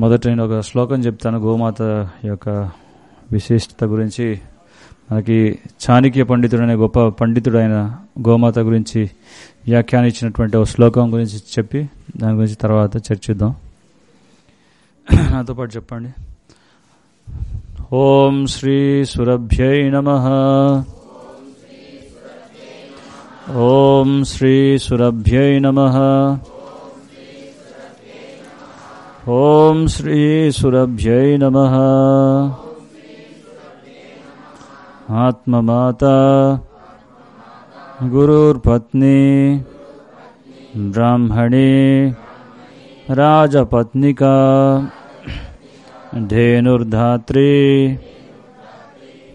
మొదట నేను ఒక శ్లోకం చెప్తాను. గోమాత యొక్క విశిష్టత గురించి మనకి చాణక్య పండితుడైన గొప్ప పండితుడైన గోమాత గురించి వ్యాఖ్యానించినటువంటి ఒక శ్లోకం గురించి చెప్పి దాని గురించి తర్వాత చర్చిద్దాం. నాతో పాటు చెప్పండి. ఓం శ్రీ సురభ్యై నమః. ఓం శ్రీ సురభ్యై నమః. ఓం శ్రీ సురభ్యై నమః. ఆత్మమాతా గురుర్పత్ని బ్రాహ్మణి రాజపత్నికా ధేనుర్ధాత్రీ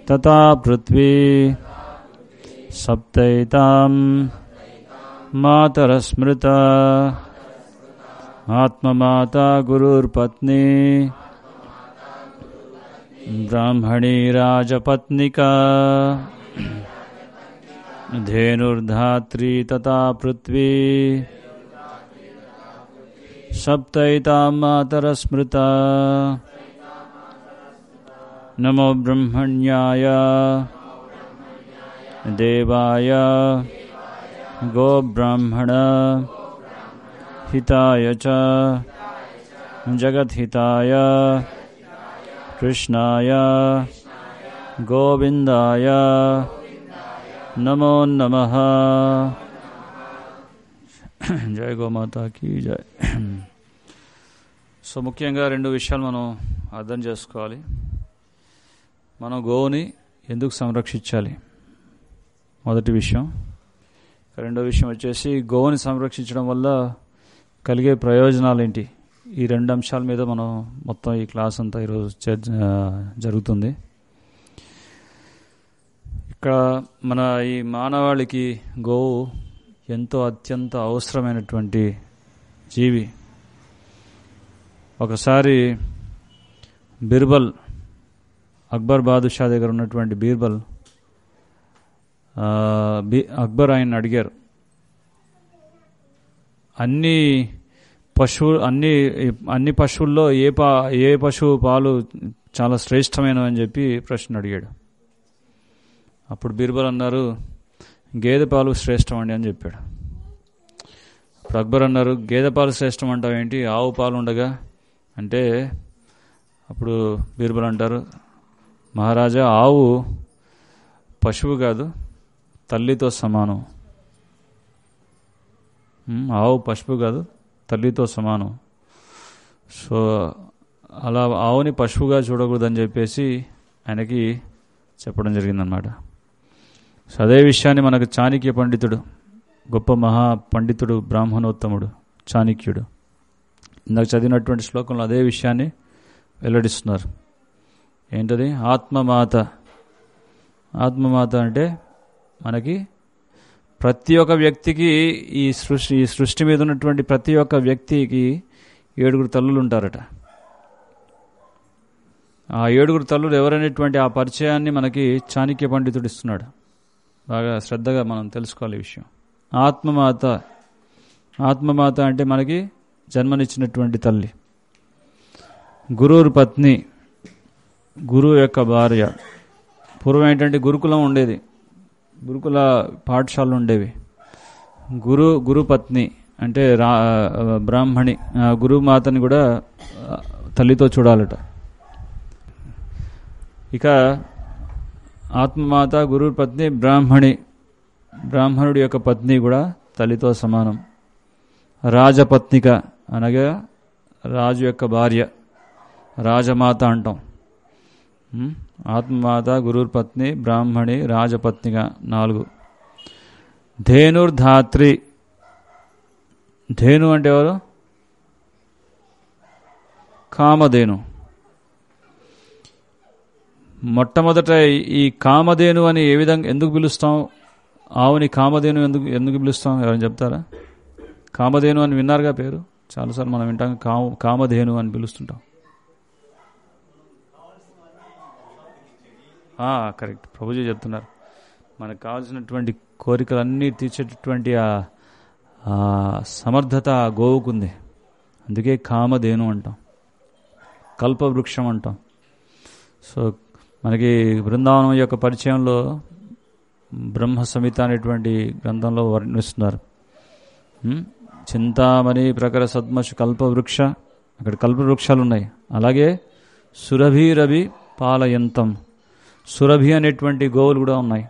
తథా పృథ్వీ సప్తైతాం మాతరస్మృతా. ఆత్మమాతా గురుర్పత్ని బ్రాహ్మణి రాజపత్నికా ధేనుర్ధాత్రీ తథా పృథ్వీ సప్తైతాం మాతరస్మృతా. నమో బ్రహ్మణ్యాయ దేవాయ గోబ్రాహ్మణ హితాయ చ జగద్హితాయ కృష్ణాయ గోవిందాయ నమో నమః. జయ గోమాతాకి జయ. సో ముఖ్యంగా రెండు విషయాలు మనం అర్థం చేసుకోవాలి. మనం గోవుని ఎందుకు సంరక్షించాలి, మొదటి విషయం. రెండో విషయం వచ్చేసి గోవుని సంరక్షించడం వల్ల కలిగే ప్రయోజనాలు ఏంటి. ఈ రెండు అంశాల మీద మనం మొత్తం ఈ క్లాస్ అంతా ఈరోజు జరుగుతుంది. ఇక్కడ మన ఈ మానవాళికి గోవు ఎంతో అత్యంత అవసరమైనటువంటి జీవి. ఒకసారి బీర్బల్, అక్బర్ బాదుషా దగ్గర ఉన్నటువంటి బీర్బల్ అక్బర్ ఆయన అడిగారు, అన్ని పశువుల్లో ఏ పశువు పాలు చాలా శ్రేష్టమైనవి అని చెప్పి ప్రశ్న అడిగాడు. అప్పుడు బీర్బల్ అన్నారు, గేదె పాలు శ్రేష్టం అండి అని చెప్పాడు. అప్పుడు అక్బర్ అన్నారు, గేదె పాలు శ్రేష్టం అంటావు ఏంటి, ఆవు పాలు ఉండగా అంటే. అప్పుడు బీర్బల్ అంటారు, మహారాజా, ఆవు పశువు కాదు, తల్లితో సమానం. ఆవు పశువు కాదు, తల్లితో సమానం. సో అలా ఆవుని పశువుగా చూడకూడదని చెప్పేసి ఆయనకి చెప్పడం జరిగిందనమాట. సో అదే విషయాన్ని మనకు చాణక్య పండితుడు, గొప్ప మహా పండితుడు, బ్రాహ్మణోత్తముడు చాణక్యుడు ఇందాక చదివినటువంటి శ్లోకంలో అదే విషయాన్ని వెల్లడిస్తున్నారు. ఏంటది? ఆత్మమాత. ఆత్మమాత అంటే మనకి ప్రతి ఒక్క వ్యక్తికి, ఈ సృష్టి మీద ఉన్నటువంటి ప్రతి ఒక్క వ్యక్తికి 7 తల్లులు ఉంటారట. ఆ 7 తల్లులు ఎవరనేటువంటి ఆ పరిచయాన్ని మనకి చాణక్య పండితుడు ఇస్తున్నాడు. బాగా శ్రద్ధగా మనం తెలుసుకోవాలి ఈ విషయం. ఆత్మమాత. ఆత్మమాత అంటే మనకి జన్మనిచ్చినటువంటి తల్లి. గురువుర్ పత్ని, గురువు యొక్క భార్య. పూర్వం ఏంటంటే గురుకులం ఉండేది, గురుకుల పాఠశాలలు ఉండేవి. గురుపత్ని అంటే బ్రాహ్మణి, గురుమాతని కూడా తల్లితో చూడాలట. ఇక ఆత్మమాత, గురు పత్ని, బ్రాహ్మణి, బ్రాహ్మణుడి యొక్క పత్ని కూడా తల్లితో సమానం. రాజపత్నిక అనగా రాజు యొక్క భార్య, రాజమాత అంటాం. ఆత్మమాత, గురుపత్ని, బ్రాహ్మణి, రాజపత్నిక 4. ధేనుర్ధాత్రి. ధేను అంటే ఎవరు? కామధేను. మొట్టమొదట ఈ కామధేను అని ఏ విధంగా ఎందుకు పిలుస్తాం? ఆవుని కామధేను ఎందుకు పిలుస్తాం? ఎవరైనా చెప్తారా? కామధేను అని విన్నారుగా పేరు, చాలాసార్లు మనం వింటాం. కామధేను అని పిలుస్తుంటాం. కరెక్ట్, ప్రభుజీ చెప్తున్నారు. మనకు కావాల్సినటువంటి కోరికలన్నీ తీర్చేటటువంటి ఆ సమర్థత ఆ గోవుకుంది. అందుకే కామధేను అంటాం. కల్పవృక్షం అంటాం. సో మనకి బృందావనం యొక్క పరిచయంలో బ్రహ్మ సంహిత అనేటువంటి గ్రంథంలో వర్ణిస్తున్నారు. చింతామణి ప్రకర సద్మష్ కల్పవృక్ష, అక్కడ కల్పవృక్షాలు ఉన్నాయి. అలాగే సురభిరభి పాలయంతం, సురభి అనేటువంటి గోవులు కూడా ఉన్నాయి.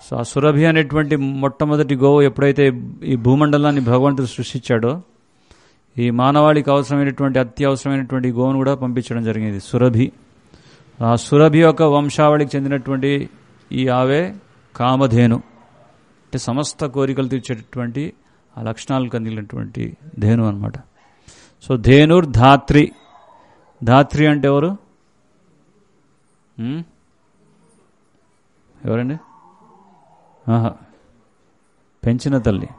సో ఆ సురభి అనేటువంటి మొట్టమొదటి గోవు ఎప్పుడైతే ఈ భూమండలాన్ని భగవంతుడు సృష్టించాడో, ఈ మానవాళికి అవసరమైనటువంటి అత్యవసరమైనటువంటి గోవును కూడా పంపించడం జరిగింది, సురభి. ఆ సురభి యొక్క వంశావళికి చెందినటువంటి ఈ ఆవే కామధేను, అంటే సమస్త కోరికలు తీర్చేటటువంటి ఆ లక్షణాలు కలిగినటువంటి ధేను అన్నమాట. సో ధేనుర్ ధాత్రి, ధాత్రి అంటే ఎవరు? ఎవరండి? పెంచిన తల్లి.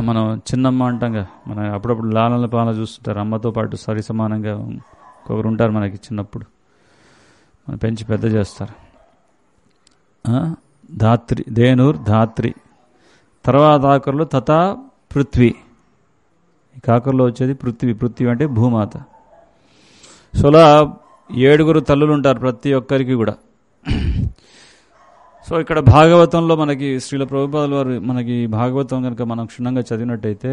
మనం చిన్నమ్మ అంటాంగా, మన అప్పుడప్పుడు లాలన పాలన చూస్తుంటారు, అమ్మతో పాటు సరి సమానంగా ఒకరు ఉంటారు మనకి చిన్నప్పుడు, మనం పెంచి పెద్ద చేస్తారు. ధాత్రి, ధేనుర్ ధాత్రి. తర్వాత ఆఖరులో తథా పృథ్వీ, ఈ కాకర్లో వచ్చేది పృథ్వీ. పృథ్వీ అంటే భూమాత. సో అలా 7 తల్లులు ఉంటారు ప్రతి ఒక్కరికి కూడా. సో ఇక్కడ భాగవతంలో మనకి శ్రీల ప్రభుపాదుల వారు మనకి భాగవతం కనుక మనం క్షుణ్ణంగా చదివినట్టయితే,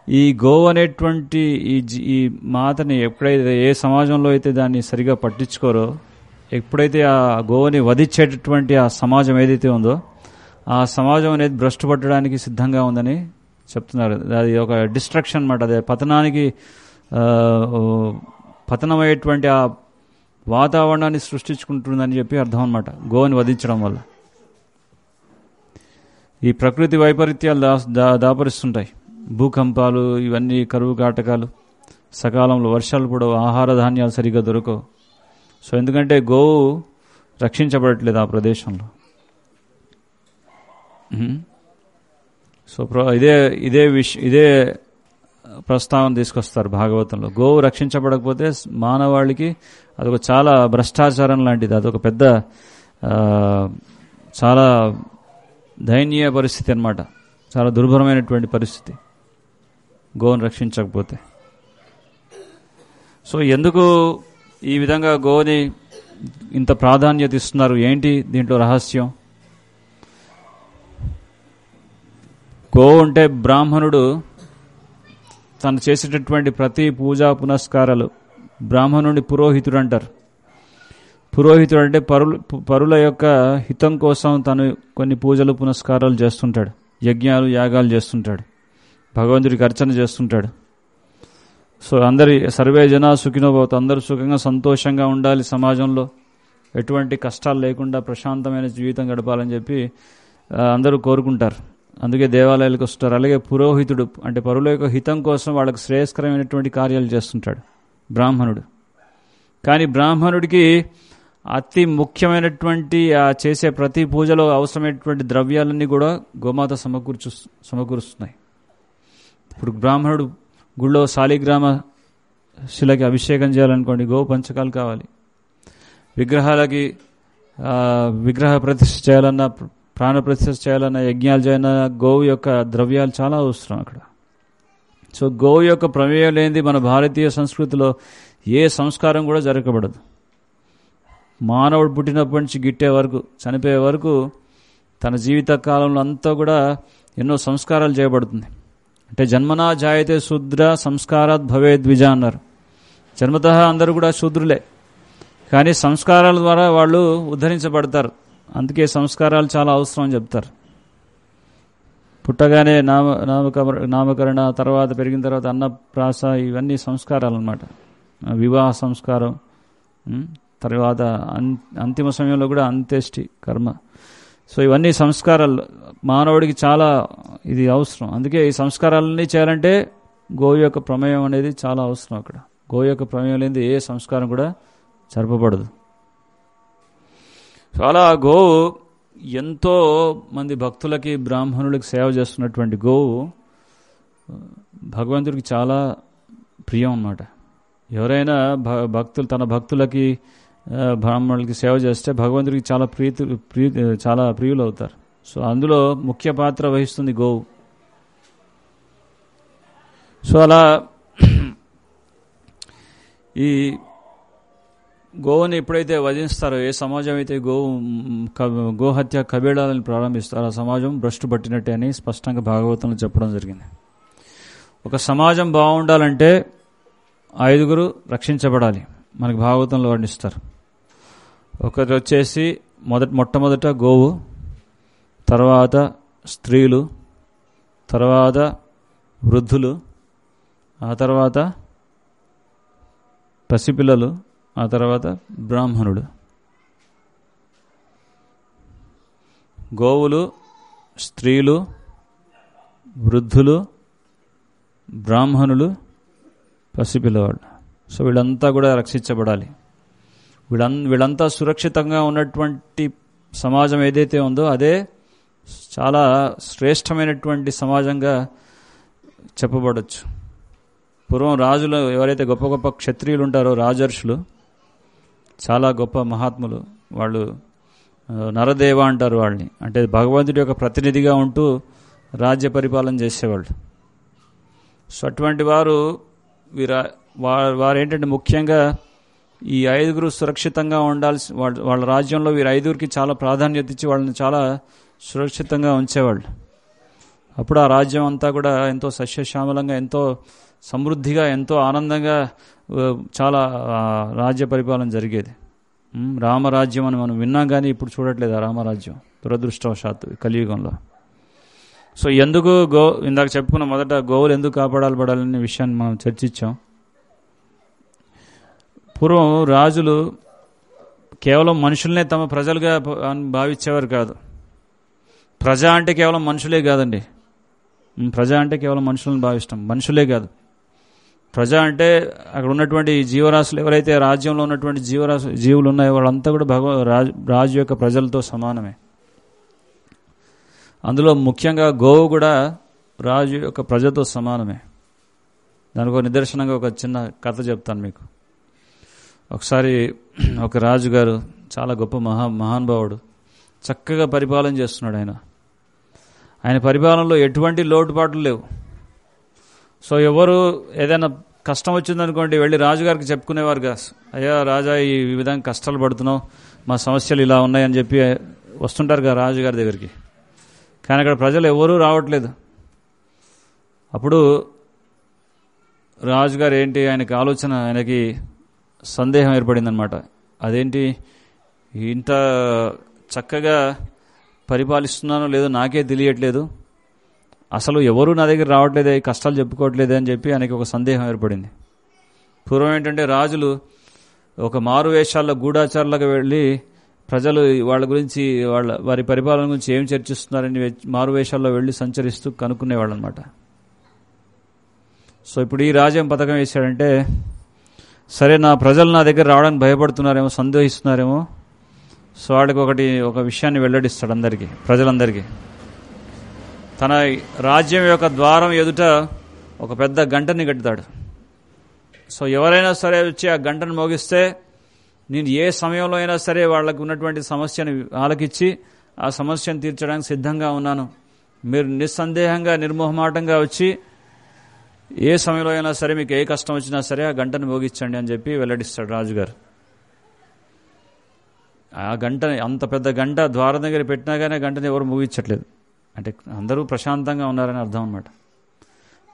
ఈ గోవు అనేటువంటి ఈ మాతని ఎప్పుడైతే ఏ సమాజంలో అయితే దాన్ని సరిగా పట్టించుకోరో, ఎప్పుడైతే ఆ గోవుని వధించేటటువంటి ఆ సమాజం ఏదైతే ఉందో, ఆ సమాజం అనేది భ్రష్టు పట్టడానికి సిద్ధంగా ఉందని చెప్తున్నారు. అది ఒక డిస్ట్రక్షన్ అన్నమాట. అదే పతనానికి పతనమయ్యేటువంటి ఆ వాతావరణాన్ని సృష్టించుకుంటుందని చెప్పి అర్థం అన్నమాట గోవుని వధించడం వల్ల. ఈ ప్రకృతి వైపరీత్యాలు దాపరిస్తుంటాయి, భూకంపాలు, ఇవన్నీ కరువు కాటకాలు, సకాలంలో వర్షాలు కూడా, ఆహార ధాన్యాలు సరిగ్గా దొరకవు. సో ఎందుకంటే గోవు రక్షించబడట్లేదు ఆ ప్రదేశంలో. సో ఇదే ప్రస్తావన తీసుకొస్తారు భాగవతంలో. గోవు రక్షించబడకపోతే మానవాళికి అదొక చాలా భ్రష్టాచారం లాంటిది, అదొక పెద్ద చాలా దయనీయ పరిస్థితి అన్నమాట, చాలా దుర్భరమైనటువంటి పరిస్థితి గోవును రక్షించకపోతే. సో ఎందుకు ఈ విధంగా గోవుని ఇంత ప్రాధాన్యత ఇస్తున్నారు? ఏంటి దీంట్లో రహస్యం? గోవు అంటే బ్రాహ్మణుడు తను చేసేటటువంటి ప్రతి పూజా పునస్కారాలు, బ్రాహ్మణుడిని పురోహితుడు అంటారు. పురోహితుడు అంటే పరుల యొక్క హితం కోసం తను కొన్ని పూజలు పునస్కారాలు చేస్తుంటాడు, యజ్ఞాలు యాగాలు చేస్తుంటాడు, భగవంతుడికి అర్చన చేస్తుంటాడు. సో సర్వే జనా సుఖినో భవతు, అందరూ సుఖంగా సంతోషంగా ఉండాలి, సమాజంలో ఎటువంటి కష్టాలు లేకుండా ప్రశాంతమైన జీవితం గడపాలని చెప్పి అందరూ కోరుకుంటారు. అందుకే దేవాలయాలకు వస్తారు. అలాగే పురోహితుడు అంటే పరుల యొక్క హితం కోసం వాళ్ళకు శ్రేయస్కరమైనటువంటి కార్యాలు చేస్తుంటాడు బ్రాహ్మణుడు. కానీ బ్రాహ్మణుడికి అతి ముఖ్యమైనటువంటి చేసే ప్రతి పూజలో అవసరమైనటువంటి ద్రవ్యాలన్నీ కూడా గోమాత సమకూరుస్తున్నాయి. ఇప్పుడు బ్రాహ్మణుడు గుళ్ళో శాలిగ్రామ శిలకి అభిషేకం చేయాలనుకోండి, గోవు పంచకాలు కావాలి. విగ్రహాలకి విగ్రహ ప్రతిష్ఠ చేయాలన్నా, ప్రాణ ప్రతిష్ఠ చేయాలన్నా, యజ్ఞాలు చేయాలన్నా గోవు యొక్క ద్రవ్యాలు చాలా అవసరం అక్కడ. సో గోవు యొక్క ప్రమేయం లేనిది మన భారతీయ సంస్కృతిలో ఏ సంస్కారం కూడా జరగబడదు. మానవుడు పుట్టినప్పటి నుంచి గిట్టే వరకు, చనిపోయే వరకు తన జీవిత కాలంలో అంతా కూడా ఎన్నో సంస్కారాలు చేయబడుతుంది. అంటే జన్మనా జాయతే శూద్ర సంస్కారాత్ భవే ద్విజ అన్నారు. జన్మతః అందరూ కూడా శూద్రులే, కానీ సంస్కారాల ద్వారా వాళ్ళు ఉద్ధరించబడతారు. అందుకే సంస్కారాలు చాలా అవసరం అని చెప్తారు. పుట్టగానే నామకరణ, తర్వాత పెరిగిన తర్వాత అన్నప్రాస, ఇవన్నీ సంస్కారాలు అన్నమాట. వివాహ సంస్కారం, తర్వాత అంతిమ సమయంలో కూడా అంత్యేష్టి కర్మ. సో ఇవన్నీ సంస్కారాలు మానవుడికి చాలా ఇది అవసరం. అందుకే ఈ సంస్కారాలన్నీ చేయాలంటే గోవు యొక్క ప్రమేయం అనేది చాలా అవసరం అక్కడ. గోవు యొక్క ప్రమేయం లేనిది ఏ సంస్కారం కూడా జరపబడదు. సో అలా గోవు ఎంతో మంది భక్తులకి, బ్రాహ్మణులకి సేవ చేస్తున్నటువంటి గోవు భగవంతుడికి చాలా ప్రియం అన్నమాట. ఎవరైనా తన భక్తులకి, బ్రాహ్మణులకి సేవ చేస్తే భగవంతుడికి చాలా ప్రియులు అవుతారు. సో అందులో ముఖ్య పాత్ర వహిస్తుంది గోవు. సో అలా ఈ గోవుని ఎప్పుడైతే వధిస్తారో, ఏ సమాజం అయితే గోహత్య కబేళాలను ప్రారంభిస్తారో ఆ సమాజం భ్రష్టు పట్టినట్టే అని స్పష్టంగా భాగవతంలో చెప్పడం జరిగింది. ఒక సమాజం బాగుండాలంటే 5 రక్షించబడాలి. మనకి భాగవతంలో వర్ణిస్తారు. ఒకటి వచ్చేసి మొట్టమొదట గోవు, తర్వాత స్త్రీలు, తర్వాత వృద్ధులు, ఆ తర్వాత పసిపిల్లలు, ఆ తర్వాత బ్రాహ్మణుడు. గోవులు, స్త్రీలు, వృద్ధులు, బ్రాహ్మణులు, పసిపిల్లవాళ్ళు. సో వీళ్ళంతా కూడా రక్షించబడాలి. వీళ్ళంతా సురక్షితంగా ఉన్నటువంటి సమాజం ఏదైతే ఉందో అదే చాలా శ్రేష్టమైనటువంటి సమాజంగా చెప్పబడచ్చు. పూర్వం రాజులు ఎవరైతే గొప్ప గొప్ప క్షత్రియులు ఉంటారో, రాజర్షులు, చాలా గొప్ప మహాత్ములు, వాళ్ళు నరదేవ అంటారు వాళ్ళని. అంటే భగవంతుడి యొక్క ప్రతినిధిగా ఉంటూ రాజ్య పరిపాలన చేసేవాళ్ళు. సో అటువంటి వారు ఏంటంటే ముఖ్యంగా ఈ 5 సురక్షితంగా ఉండాల్సి, వాళ్ళ రాజ్యంలో వీరు 5కి చాలా ప్రాధాన్యత ఇచ్చి వాళ్ళని చాలా సురక్షితంగా ఉంచేవాళ్ళు. అప్పుడు ఆ రాజ్యం అంతా కూడా ఎంతో సస్యశ్యామలంగా, ఎంతో సమృద్ధిగా, ఎంతో ఆనందంగా చాలా రాజ్య పరిపాలన జరిగేది. రామరాజ్యం అని మనం విన్నాం, కానీ ఇప్పుడు చూడట్లేదు ఆ రామరాజ్యం, దురదృష్టవశాత్తు కలియుగంలో. సో ఎందుకు ఇందాక చెప్పుకున్న మొదట గోవులు ఎందుకు కాపాడాలనే విషయాన్ని మనం చర్చించాం. పూర్వం రాజులు కేవలం మనుషులనే తమ ప్రజలుగా భావించేవారు కాదు. ప్రజ అంటే కేవలం మనుషులే కాదండి. ప్రజ అంటే కేవలం మనుషులను భావిస్తాం, మనుషులే కాదు. ప్రజ అంటే అక్కడ ఉన్నటువంటి జీవరాశులు, ఎవరైతే రాజ్యంలో ఉన్నటువంటి జీవులు ఉన్నాయో వాళ్ళంతా కూడా రాజు యొక్క ప్రజలతో సమానమే. అందులో ముఖ్యంగా గోవు కూడా రాజు యొక్క ప్రజతో సమానమే. దానికి ఒక నిదర్శనంగా ఒక చిన్న కథ చెప్తాను మీకు. ఒకసారి ఒక రాజుగారు, చాలా గొప్ప మహానుభావుడు, చక్కగా పరిపాలన చేస్తున్నాడు. ఆయన పరిపాలనలో ఎటువంటి లోటుపాట్లు లేవు. సో ఎవరు ఏదైనా కష్టం వచ్చిందనుకోండి వెళ్ళి రాజుగారికి చెప్పుకునేవారు కాదు. అయ్యా రాజా, ఈ విధంగా కష్టాలు పడుతున్నావు, మా సమస్యలు ఇలా ఉన్నాయని చెప్పి వస్తుంటారు కదా రాజుగారి దగ్గరికి. కానీ అక్కడ ప్రజలు ఎవరూ రావట్లేదు. అప్పుడు రాజుగారు ఏంటి, ఆయనకి సందేహం ఏర్పడిందనమాట. అదేంటి, ఇంత చక్కగా పరిపాలిస్తున్నానో లేదో నాకే తెలియట్లేదు, అసలు ఎవరు నా దగ్గర రావట్లేదే, కష్టాలు చెప్పుకోవట్లేదే అని చెప్పి ఆయనకి ఒక సందేహం ఏర్పడింది. పూర్వం ఏంటంటే రాజులు ఒక మారు వేషాల్లో గూఢాచారులకు వెళ్ళి ప్రజలు వాళ్ళ గురించి, వారి పరిపాలన గురించి ఏం చర్చిస్తున్నారని మారు వేషాల్లో వెళ్ళి సంచరిస్తూ కనుక్కునేవాళ్ళు అనమాట. సో ఇప్పుడు ఈ రాజు ఏం పథకం వేశాడంటే, సరే నా ప్రజలు నా దగ్గర రావడానికి భయపడుతున్నారేమో, సందేహిస్తున్నారేమో, సో వాడికి ఒక విషయాన్ని వెల్లడిస్తాడు ప్రజలందరికీ. తన రాజ్యం యొక్క ద్వారం ఎదుట ఒక పెద్ద గంటని కట్టుతాడు. సో ఎవరైనా సరే వచ్చి ఆ గంటను మోగిస్తే నేను ఏ సమయంలో అయినా సరే వాళ్ళకు ఉన్నటువంటి సమస్యను ఆలకించి ఆ సమస్యను తీర్చడానికి సిద్ధంగా ఉన్నాను. మీరు నిస్సందేహంగా నిర్మోహమాటంగా వచ్చి ఏ సమయంలో అయినా సరే మీకు ఏ కష్టం వచ్చినా సరే ఆ గంటను మోగించండి అని చెప్పి వెల్లడిస్తాడు రాజుగారు. ఆ గంటని, అంత పెద్ద గంట ద్వారం దగ్గర పెట్టినా కానీ ఆ గంటని ఎవరు మోగించట్లేదు. అంటే అందరూ ప్రశాంతంగా ఉన్నారని అర్థం అన్నమాట.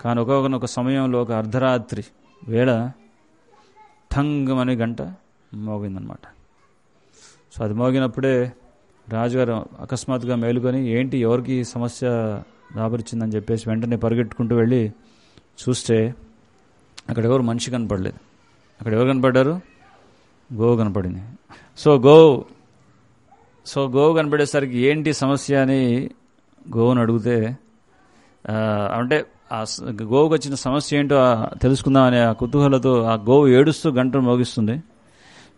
కానీ ఒక సమయంలో ఒక అర్ధరాత్రి వేళ ఠంగ్ అనే గంట మోగిందనమాట. సో అది మోగినప్పుడే రాజుగారు అకస్మాత్తుగా మేలుకొని, ఏంటి ఎవరికి సమస్య దాపరిచిందని చెప్పేసి వెంటనే పరిగెట్టుకుంటూ వెళ్ళి చూస్తే అక్కడ ఎవరు మనిషి కనపడలేదు. అక్కడ ఎవరు కనపడ్డారు? గోవు కనపడింది. సో గోవు కనపడేసరికి ఏంటి సమస్య అని గోవును అడిగితే, అంటే ఆ గోవుకు వచ్చిన సమస్య ఏంటో తెలుసుకుందాం అనే ఆ కుతూహలతో ఆ గోవు ఏడుస్తూ గంటను మోగిస్తుంది.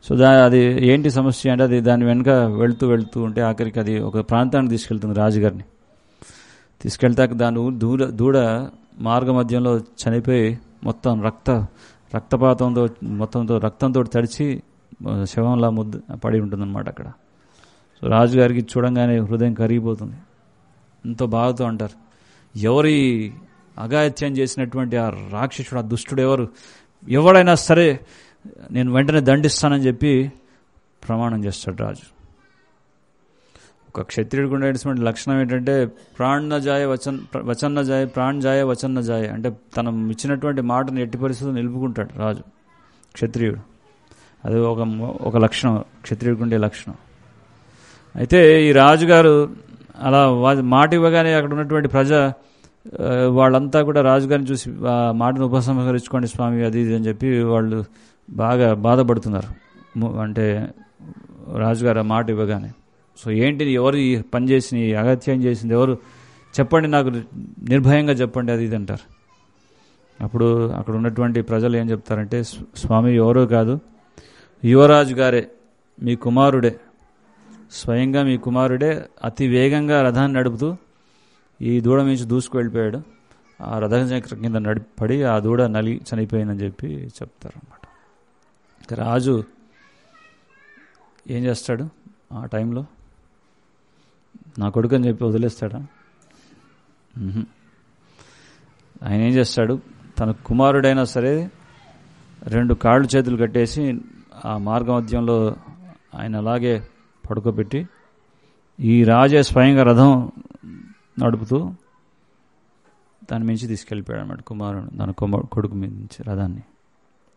సో అది ఏంటి సమస్య అంటే, అది దాని వెనుక వెళ్తూ ఉంటే ఆఖరికి అది ఒక ప్రాంతానికి తీసుకెళ్తుంది రాజుగారిని. తీసుకెళ్తాక దాని దూడ మార్గ మధ్యంలో చనిపోయి మొత్తం రక్తంతో తడిచి శవంలా పడి ఉంటుందన్నమాట అక్కడ. సో రాజుగారికి చూడంగానే హృదయం కరిగిపోతుంది. ఎంతో బాధతో అంటారు, ఎవరి అఘాయిత్యం చేసినటువంటి ఆ రాక్షసుడు, ఆ దుష్టుడు ఎవరైనా సరే నేను వెంటనే దండిస్తానని చెప్పి ప్రమాణం చేస్తాడు రాజు. ఒక క్షత్రియుడికి ఉండేటువంటి లక్షణం ఏంటంటే ప్రాణజాయ వచన్నజాయ ప్రాణజాయ వచన్నజాయ, అంటే తను ఇచ్చినటువంటి మాటను ఎట్టి పరిస్థితుల్లో నిలుపుకుంటాడు రాజు క్షత్రియుడు. అది ఒక లక్షణం, క్షత్రియుడికి ఉండే లక్షణం. అయితే ఈ రాజుగారు అలా మాట ఇవ్వగానే అక్కడ ఉన్నటువంటి ప్రజ వాళ్ళంతా కూడా రాజుగారిని చూసి మాటను ఉపసంహరించుకోండి స్వామి అది ఇది అని చెప్పి వాళ్ళు బాగా బాధపడుతున్నారు. అంటే రాజుగారు ఆ మాట ఇవ్వగానే, సో ఏంటి ఎవరు ఈ పని చేసింది, ఈ అగత్యం చేసింది ఎవరు, చెప్పండి నాకు నిర్భయంగా చెప్పండి అది ఇది అంటారు. అప్పుడు అక్కడ ఉన్నటువంటి ప్రజలు ఏం చెప్తారంటే, స్వామి ఎవరో కాదు, యువరాజు గారే, మీ కుమారుడే, స్వయంగా మీ కుమారుడే అతి వేగంగా రథాన్ని నడుపుతూ ఈ దూడ నుంచి దూసుకు వెళ్ళిపోయాడు. ఆ రథం కింద పడి ఆ దూడ నలిగి చనిపోయిందని చెప్పి చెప్తారు అన్నమాట. రాజు ఏం చేస్తాడు ఆ టైంలో? నా కొడుకు అని చెప్పి వదిలేస్తాడా? ఆయన ఏం చేస్తాడు, తన కుమారుడైనా సరే 2 కాళ్ళు చేతులు కట్టేసి ఆ మార్గమధ్యంలో ఆయన అలాగే పడుకోబెట్టి ఈ రాజే స్వయంగా రథం నడుపుతూ దాని మించి తీసుకెళ్ళిపోయాడు అన్నమాట కుమారుడు, తన కొడుకు మీద నుంచి రథాన్ని.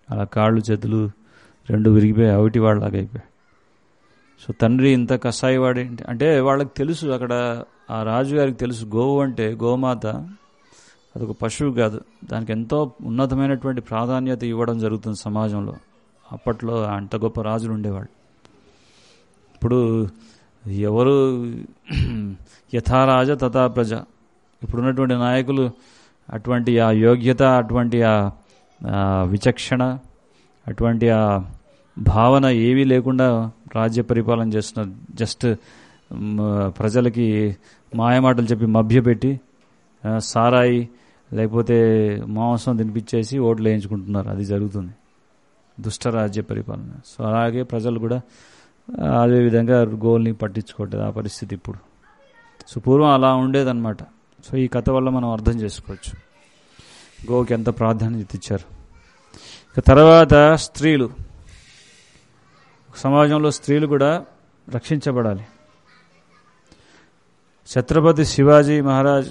అలా కాళ్ళు చేతులు 2 విరిగిపోయి అవిటి వాళ్ళలాగా అయిపోయాడు. సో తండ్రి ఇంత కషాయవాడు అంటే వాళ్ళకి తెలుసు, అక్కడ ఆ రాజుగారికి తెలుసు గోవు అంటే గోమాత అదొక పశువు కాదు, దానికి ఎంతో ఉన్నతమైనటువంటి ప్రాధాన్యత ఇవ్వడం జరుగుతుంది సమాజంలో. అప్పట్లో అంత గొప్ప రాజులు ఉండేవాళ్ళు. ఇప్పుడు ఎవరు యథారాజ తథా ప్రజ, ఇప్పుడున్నటువంటి నాయకులు అటువంటి ఆ యోగ్యత, అటువంటి ఆ విచక్షణ, అటువంటి ఆ భావన ఏవీ లేకుండా రాజ్య పరిపాలన చేస్తున్నారు. జస్ట్ ప్రజలకి మాయమాటలు చెప్పి మభ్యపెట్టి సారాయి లేకపోతే మాంసం తినిపించేసి ఓట్లు వేయించుకుంటున్నారు. అది జరుగుతుంది దుష్ట రాజ్య పరిపాలన. సో అలాగే ప్రజలు కూడా అదేవిధంగా గోల్ని పట్టించుకోవట్లేదు ఆ పరిస్థితి ఇప్పుడు. సో పూర్వం అలా ఉండేదన్నమాట. సో ఈ కథ వల్ల మనం అర్థం చేసుకోవచ్చు గోవుకి ఎంత ప్రాధాన్యత ఇచ్చారు. ఇక తర్వాత స్త్రీలు, సమాజంలో స్త్రీలు కూడా రక్షించబడాలి. ఛత్రపతి శివాజీ మహారాజ్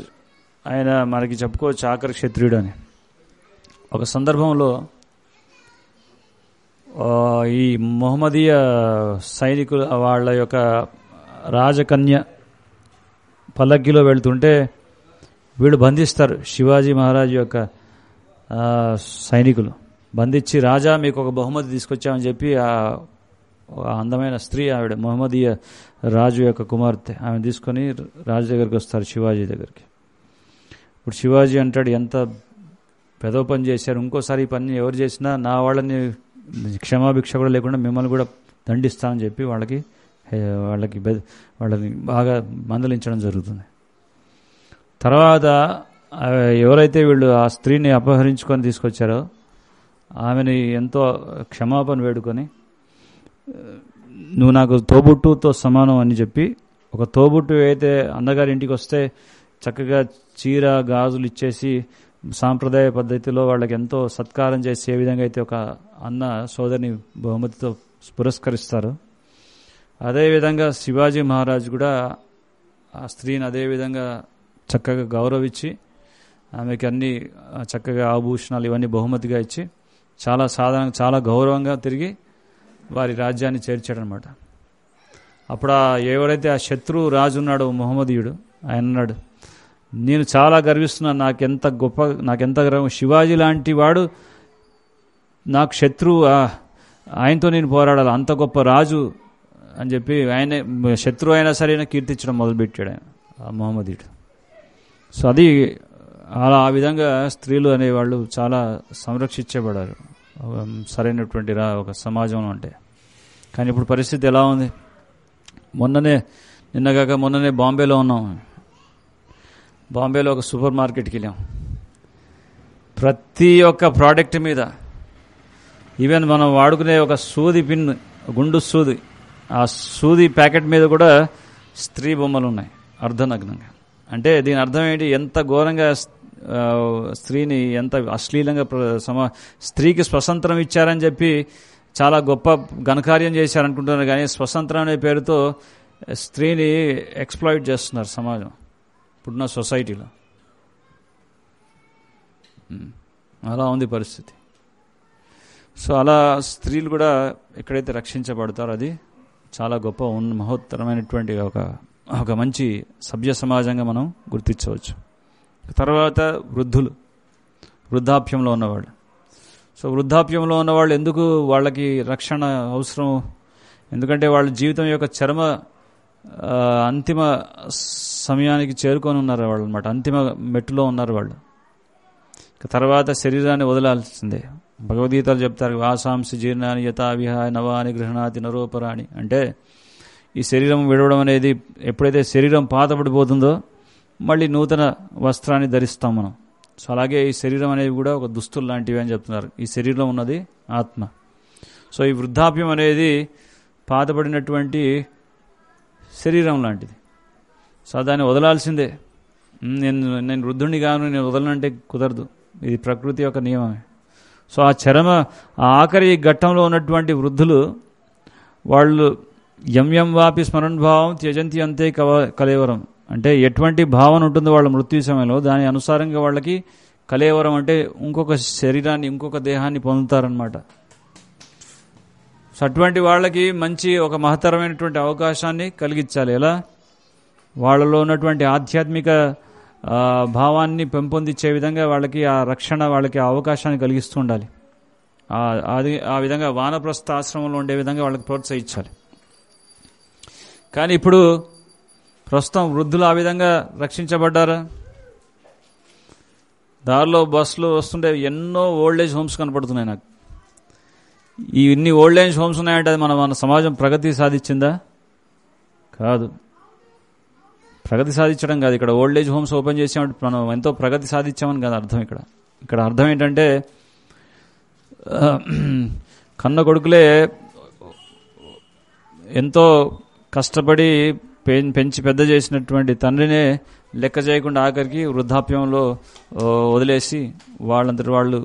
ఆయన మనకి చెప్పుకోవచ్చు ఆఖరి క్షత్రియుడు అని. ఒక సందర్భంలో ఈ మొహమ్మదీయ సైనికులు వాళ్ళ యొక్క రాజకన్య పల్లకిలో వెళ్తుంటే వీళ్ళు బంధిస్తారు. శివాజీ మహారాజు యొక్క సైనికులు బంధించి, రాజా మీకు ఒక బహుమతి తీసుకొచ్చామని చెప్పి ఆ అందమైన స్త్రీ, ఆవిడ మొహమ్మదీయ రాజు యొక్క కుమార్తె, ఆమె తీసుకొని రాజు దగ్గరికి వస్తారు, శివాజీ దగ్గరికి. ఇప్పుడు శివాజీ అంటాడు, ఎంత పెదవ పని చేశారు, ఇంకోసారి ఈ పని ఎవరు చేసినా నా వాళ్ళని క్షమాభిక్ష కూడా లేకుండా మిమ్మల్ని కూడా దండిస్తానని చెప్పి వాళ్ళని బాగా మందలించడం జరుగుతుంది. తర్వాత ఎవరైతే వీళ్ళు ఆ స్త్రీని అపహరించుకొని తీసుకొచ్చారో ఆమెని ఎంతో క్షమాపణ వేడుకొని, నువ్వు నాకు తోబుట్టుతో సమానం అని చెప్పి, ఒక తోబుట్టు అయితే అన్నగారి ఇంటికి వస్తే చక్కగా చీర గాజులు ఇచ్చేసి సాంప్రదాయ పద్ధతిలో వాళ్ళకి ఎంతో సత్కారం చేసి ఏ విధంగా అయితే ఒక అన్న సోదరిని బహుమతితో పురస్కరిస్తారు, అదేవిధంగా శివాజీ మహారాజు కూడా ఆ స్త్రీని అదేవిధంగా చక్కగా గౌరవించి ఆమెకి అన్ని చక్కగా ఆభూషణాలు ఇవన్నీ బహుమతిగా ఇచ్చి చాలా సాధారణంగా చాలా గౌరవంగా తిరిగి వారి రాజ్యాన్ని చేర్చాడనమాట. అప్పుడు ఎవరైతే ఆ శత్రు రాజు ఉన్నాడో మొహమ్మదీయుడు, ఆయన అన్నాడు, నేను చాలా గర్విస్తున్నాను, నాకెంత గర్వం, శివాజీ లాంటి వాడు నాకు శత్రువు, ఆయనతో నేను పోరాడాలి, అంత గొప్ప రాజు అని చెప్పి ఆయన శత్రువు అయినా సరే కీర్తించడం మొదలుపెట్టాడు ఆయన ఆ మొహమ్మదీయుడు. సో అది అలా ఆ విధంగా స్త్రీలు అనేవాళ్ళు చాలా సంరక్షించబడారు సరైనటువంటి ఒక సమాజంలో అంటే. కానీ ఇప్పుడు పరిస్థితి ఎలా ఉంది? నిన్నగాక మొన్ననే బాంబేలో ఉన్నాం. బాంబేలో ఒక సూపర్ మార్కెట్కి వెళ్ళాం. ప్రతి ఒక్క ప్రోడక్ట్ మీద, ఈవెన్ మనం వాడుకునే ఒక సూది పిన్, గుండు సూది, ఆ సూది ప్యాకెట్ మీద కూడా స్త్రీ బొమ్మలు ఉన్నాయి అర్ధనగ్నంగా. అంటే దీని అర్థం ఏంటి? ఎంత ఘోరంగా స్త్రీని ఎంత అశ్లీలంగా స్త్రీకి స్వతంత్రం ఇచ్చారని చెప్పి చాలా గొప్ప ఘనకార్యం చేశారనుకుంటున్నారు, కానీ స్వతంత్రం అనే పేరుతో స్త్రీని ఎక్స్ప్లాయిట్ చేస్తున్నారు సమాజం ఇప్పుడున్న సొసైటీలో. అలా ఉంది పరిస్థితి. సో అలా స్త్రీలు కూడా ఎక్కడైతే రక్షించబడతారో అది చాలా గొప్ప మహోత్తరమైనటువంటి ఒక మంచి సభ్య సమాజంగా మనం గుర్తించవచ్చు. తర్వాత వృద్ధాప్యంలో ఉన్నవాళ్ళు. సో వృద్ధాప్యంలో ఉన్నవాళ్ళు ఎందుకు వాళ్ళకి రక్షణ అవసరం? ఎందుకంటే వాళ్ళ జీవితం యొక్క చరమ అంతిమ సమయానికి చేరుకొని ఉన్నారు వాళ్ళు అనమాట, అంతిమ మెట్టులో ఉన్నారు వాళ్ళు. తర్వాత శరీరాన్ని వదలాల్సిందే. భగవద్గీతలు చెప్తారు, వాసాంసి జీర్ణాన్ని యథా విహాయ నవాని గృహణాతి నరోపరాణి. అంటే ఈ శరీరం విడవడం అనేది, ఎప్పుడైతే శరీరం పాతపడిపోతుందో మళ్ళీ నూతన వస్త్రాన్ని ధరిస్తాం మనం. సో అలాగే ఈ శరీరం అనేది కూడా ఒక దుస్తులు లాంటివి అని చెప్తున్నారు. ఈ శరీరంలో ఉన్నది ఆత్మ. సో ఈ వృద్ధాప్యం అనేది పాతపడినటువంటి శరీరం లాంటిది. సో దాన్ని వదలాల్సిందే. నేను వృద్ధుడిని కాను, నేను వదలనంటే కుదరదు. ఇది ప్రకృతి యొక్క నియమమే. సో ఆ ఆఖరి ఘట్టంలో ఉన్నటువంటి వృద్ధులు వాళ్ళు యం వాపి స్మరణ్ భావం త్యజంతి అంతే కలేవరం. అంటే ఎటువంటి భావన ఉంటుందో వాళ్ళ మృత్యు సమయంలో దాని అనుసారంగా వాళ్ళకి కలేవరం అంటే ఇంకొక శరీరాన్ని, ఇంకొక దేహాన్ని పొందుతారనమాట. సో అటువంటి వాళ్ళకి మంచి ఒక మహత్తరమైనటువంటి అవకాశాన్ని కలిగించాలి. ఎలా? వాళ్ళలో ఉన్నటువంటి ఆధ్యాత్మిక భావాన్ని పెంపొందించే విధంగా వాళ్ళకి ఆ రక్షణ, వాళ్ళకి ఆ అవకాశాన్ని కలిగిస్తూ ఉండాలి. ఆ విధంగా వానప్రస్థ ఆశ్రమంలో ఉండే విధంగా వాళ్ళకి ప్రోత్సహించాలి. కానీ ఇప్పుడు ప్రస్తుతం వృద్ధులు ఆ విధంగా రక్షించబడ్డారా? దారిలో బస్సులు వస్తుంటే ఎన్నో ఓల్డేజ్ హోమ్స్ కనపడుతున్నాయి నాకు. ఇన్ని ఓల్డేజ్ హోమ్స్ ఉన్నాయంటే అది మన సమాజం ప్రగతి సాధించిందా? కాదు. ప్రగతి సాధించడం కాదు. ఇక్కడ ఓల్డేజ్ హోమ్స్ ఓపెన్ చేసామంటే మనం ఎంతో ప్రగతి సాధించామని కాదు అర్థం. ఇక్కడ అర్థం ఏంటంటే కన్న కొడుకులే ఎంతో కష్టపడి పెంచి పెద్ద చేసినటువంటి తండ్రినే లెక్క చేయకుండా ఆఖరికి వృద్ధాప్యంలో వదిలేసి వాళ్ళంతటి వాళ్ళు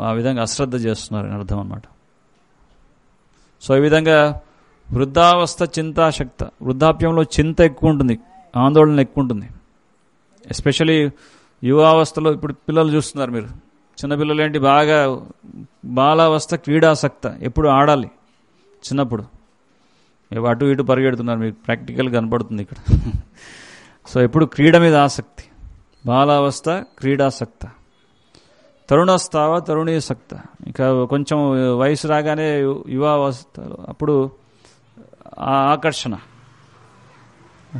ఆ విధంగా అశ్రద్ధ చేస్తున్నారని అర్థం అన్నమాట. సో ఈ విధంగా వృద్ధావస్థ చింతాశక్త. వృద్ధాప్యంలో చింత ఎక్కువ ఉంటుంది, ఆందోళన ఎక్కువ ఉంటుంది. ఎస్పెషలీ యువావస్థలో ఇప్పుడు పిల్లలు చూస్తున్నారు మీరు. చిన్నపిల్లలు ఏంటి, బాగా బాలావస్థ క్రీడాసక్త, ఎప్పుడు ఆడాలి. చిన్నప్పుడు అటు ఇటు పరిగెడుతున్నారు, మీకు ప్రాక్టికల్ కనపడుతుంది ఇక్కడ. సో ఎప్పుడు క్రీడ మీద ఆసక్తి. బాలావస్థ క్రీడాసక్త. తరుణస్థావ తరుణీసక్త. ఇక కొంచెం వయసు రాగానే యువావస్థలో అప్పుడు ఆకర్షణ.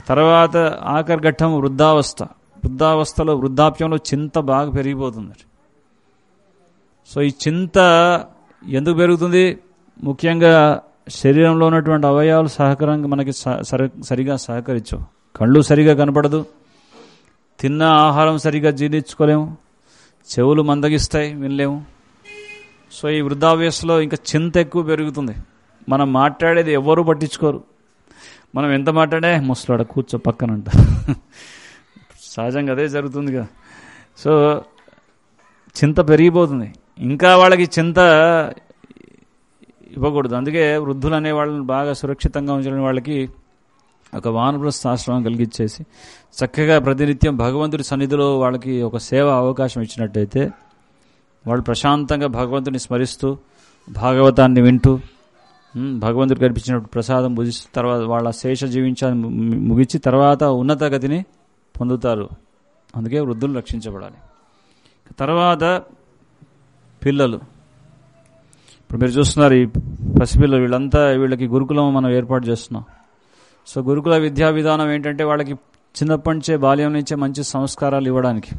తర్వాత ఆఖరి ఘట్టం వృద్ధావస్థ. వృద్ధావస్థలో వృద్ధాప్యంలో చింత బాగా పెరిగిపోతుంది. సో ఈ చింత ఎందుకు పెరుగుతుంది? ముఖ్యంగా శరీరంలో ఉన్నటువంటి అవయవాలు సహకారంగా మనకి సరిగా సహకరించవు. కళ్ళు సరిగా కనపడదు, తిన్న ఆహారం సరిగా జీర్ణించుకోలేము, చెవులు మందగిస్తాయి, వినలేము. సో ఈ వృద్ధావస్థలో ఇంకా చింత ఎక్కువ పెరుగుతుంది. మనం మాట్లాడేది ఎవ్వరూ పట్టించుకోరు. మనం ఎంత మాట్లాడే ముసలాడ కూర్చో పక్కనంట. సహజంగా అదే జరుగుతుందిగా. సో చింత పెరిగిపోతుంది. ఇంకా వాళ్ళకి చింత ఇవ్వకూడదు. అందుకే వృద్ధులు అనే వాళ్ళని బాగా సురక్షితంగా ఉంచడం వాళ్ళకి ఒక వానప్రస్థ ఆశ్రమం కలిగించేసి చక్కగా ప్రతినిత్యం భగవంతుడి సన్నిధిలో వాళ్ళకి ఒక సేవ అవకాశం ఇచ్చినట్టయితే వాళ్ళు ప్రశాంతంగా భగవంతుని స్మరిస్తూ భాగవతాన్ని వింటూ భగవంతుడు కల్పించిన ప్రసాదం భుజిస్తూ తర్వాత వాళ్ళ శేష జీవించాన్ని ముగించి తర్వాత ఉన్నత గతిని పొందుతారు. అందుకే వృద్ధులు రక్షించబడాలి. తర్వాత పిల్లలు. ఇప్పుడు మీరు చూస్తున్నారు ఈ పసిపిల్లలు, వీళ్ళకి గురుకులం మనం ఏర్పాటు చేస్తున్నాం. సో గురుకుల విద్యా విధానం ఏంటంటే వాళ్ళకి చిన్నప్పటి నుంచే, బాల్యం నుంచే మంచి సంస్కారాలు ఇవ్వడానికి.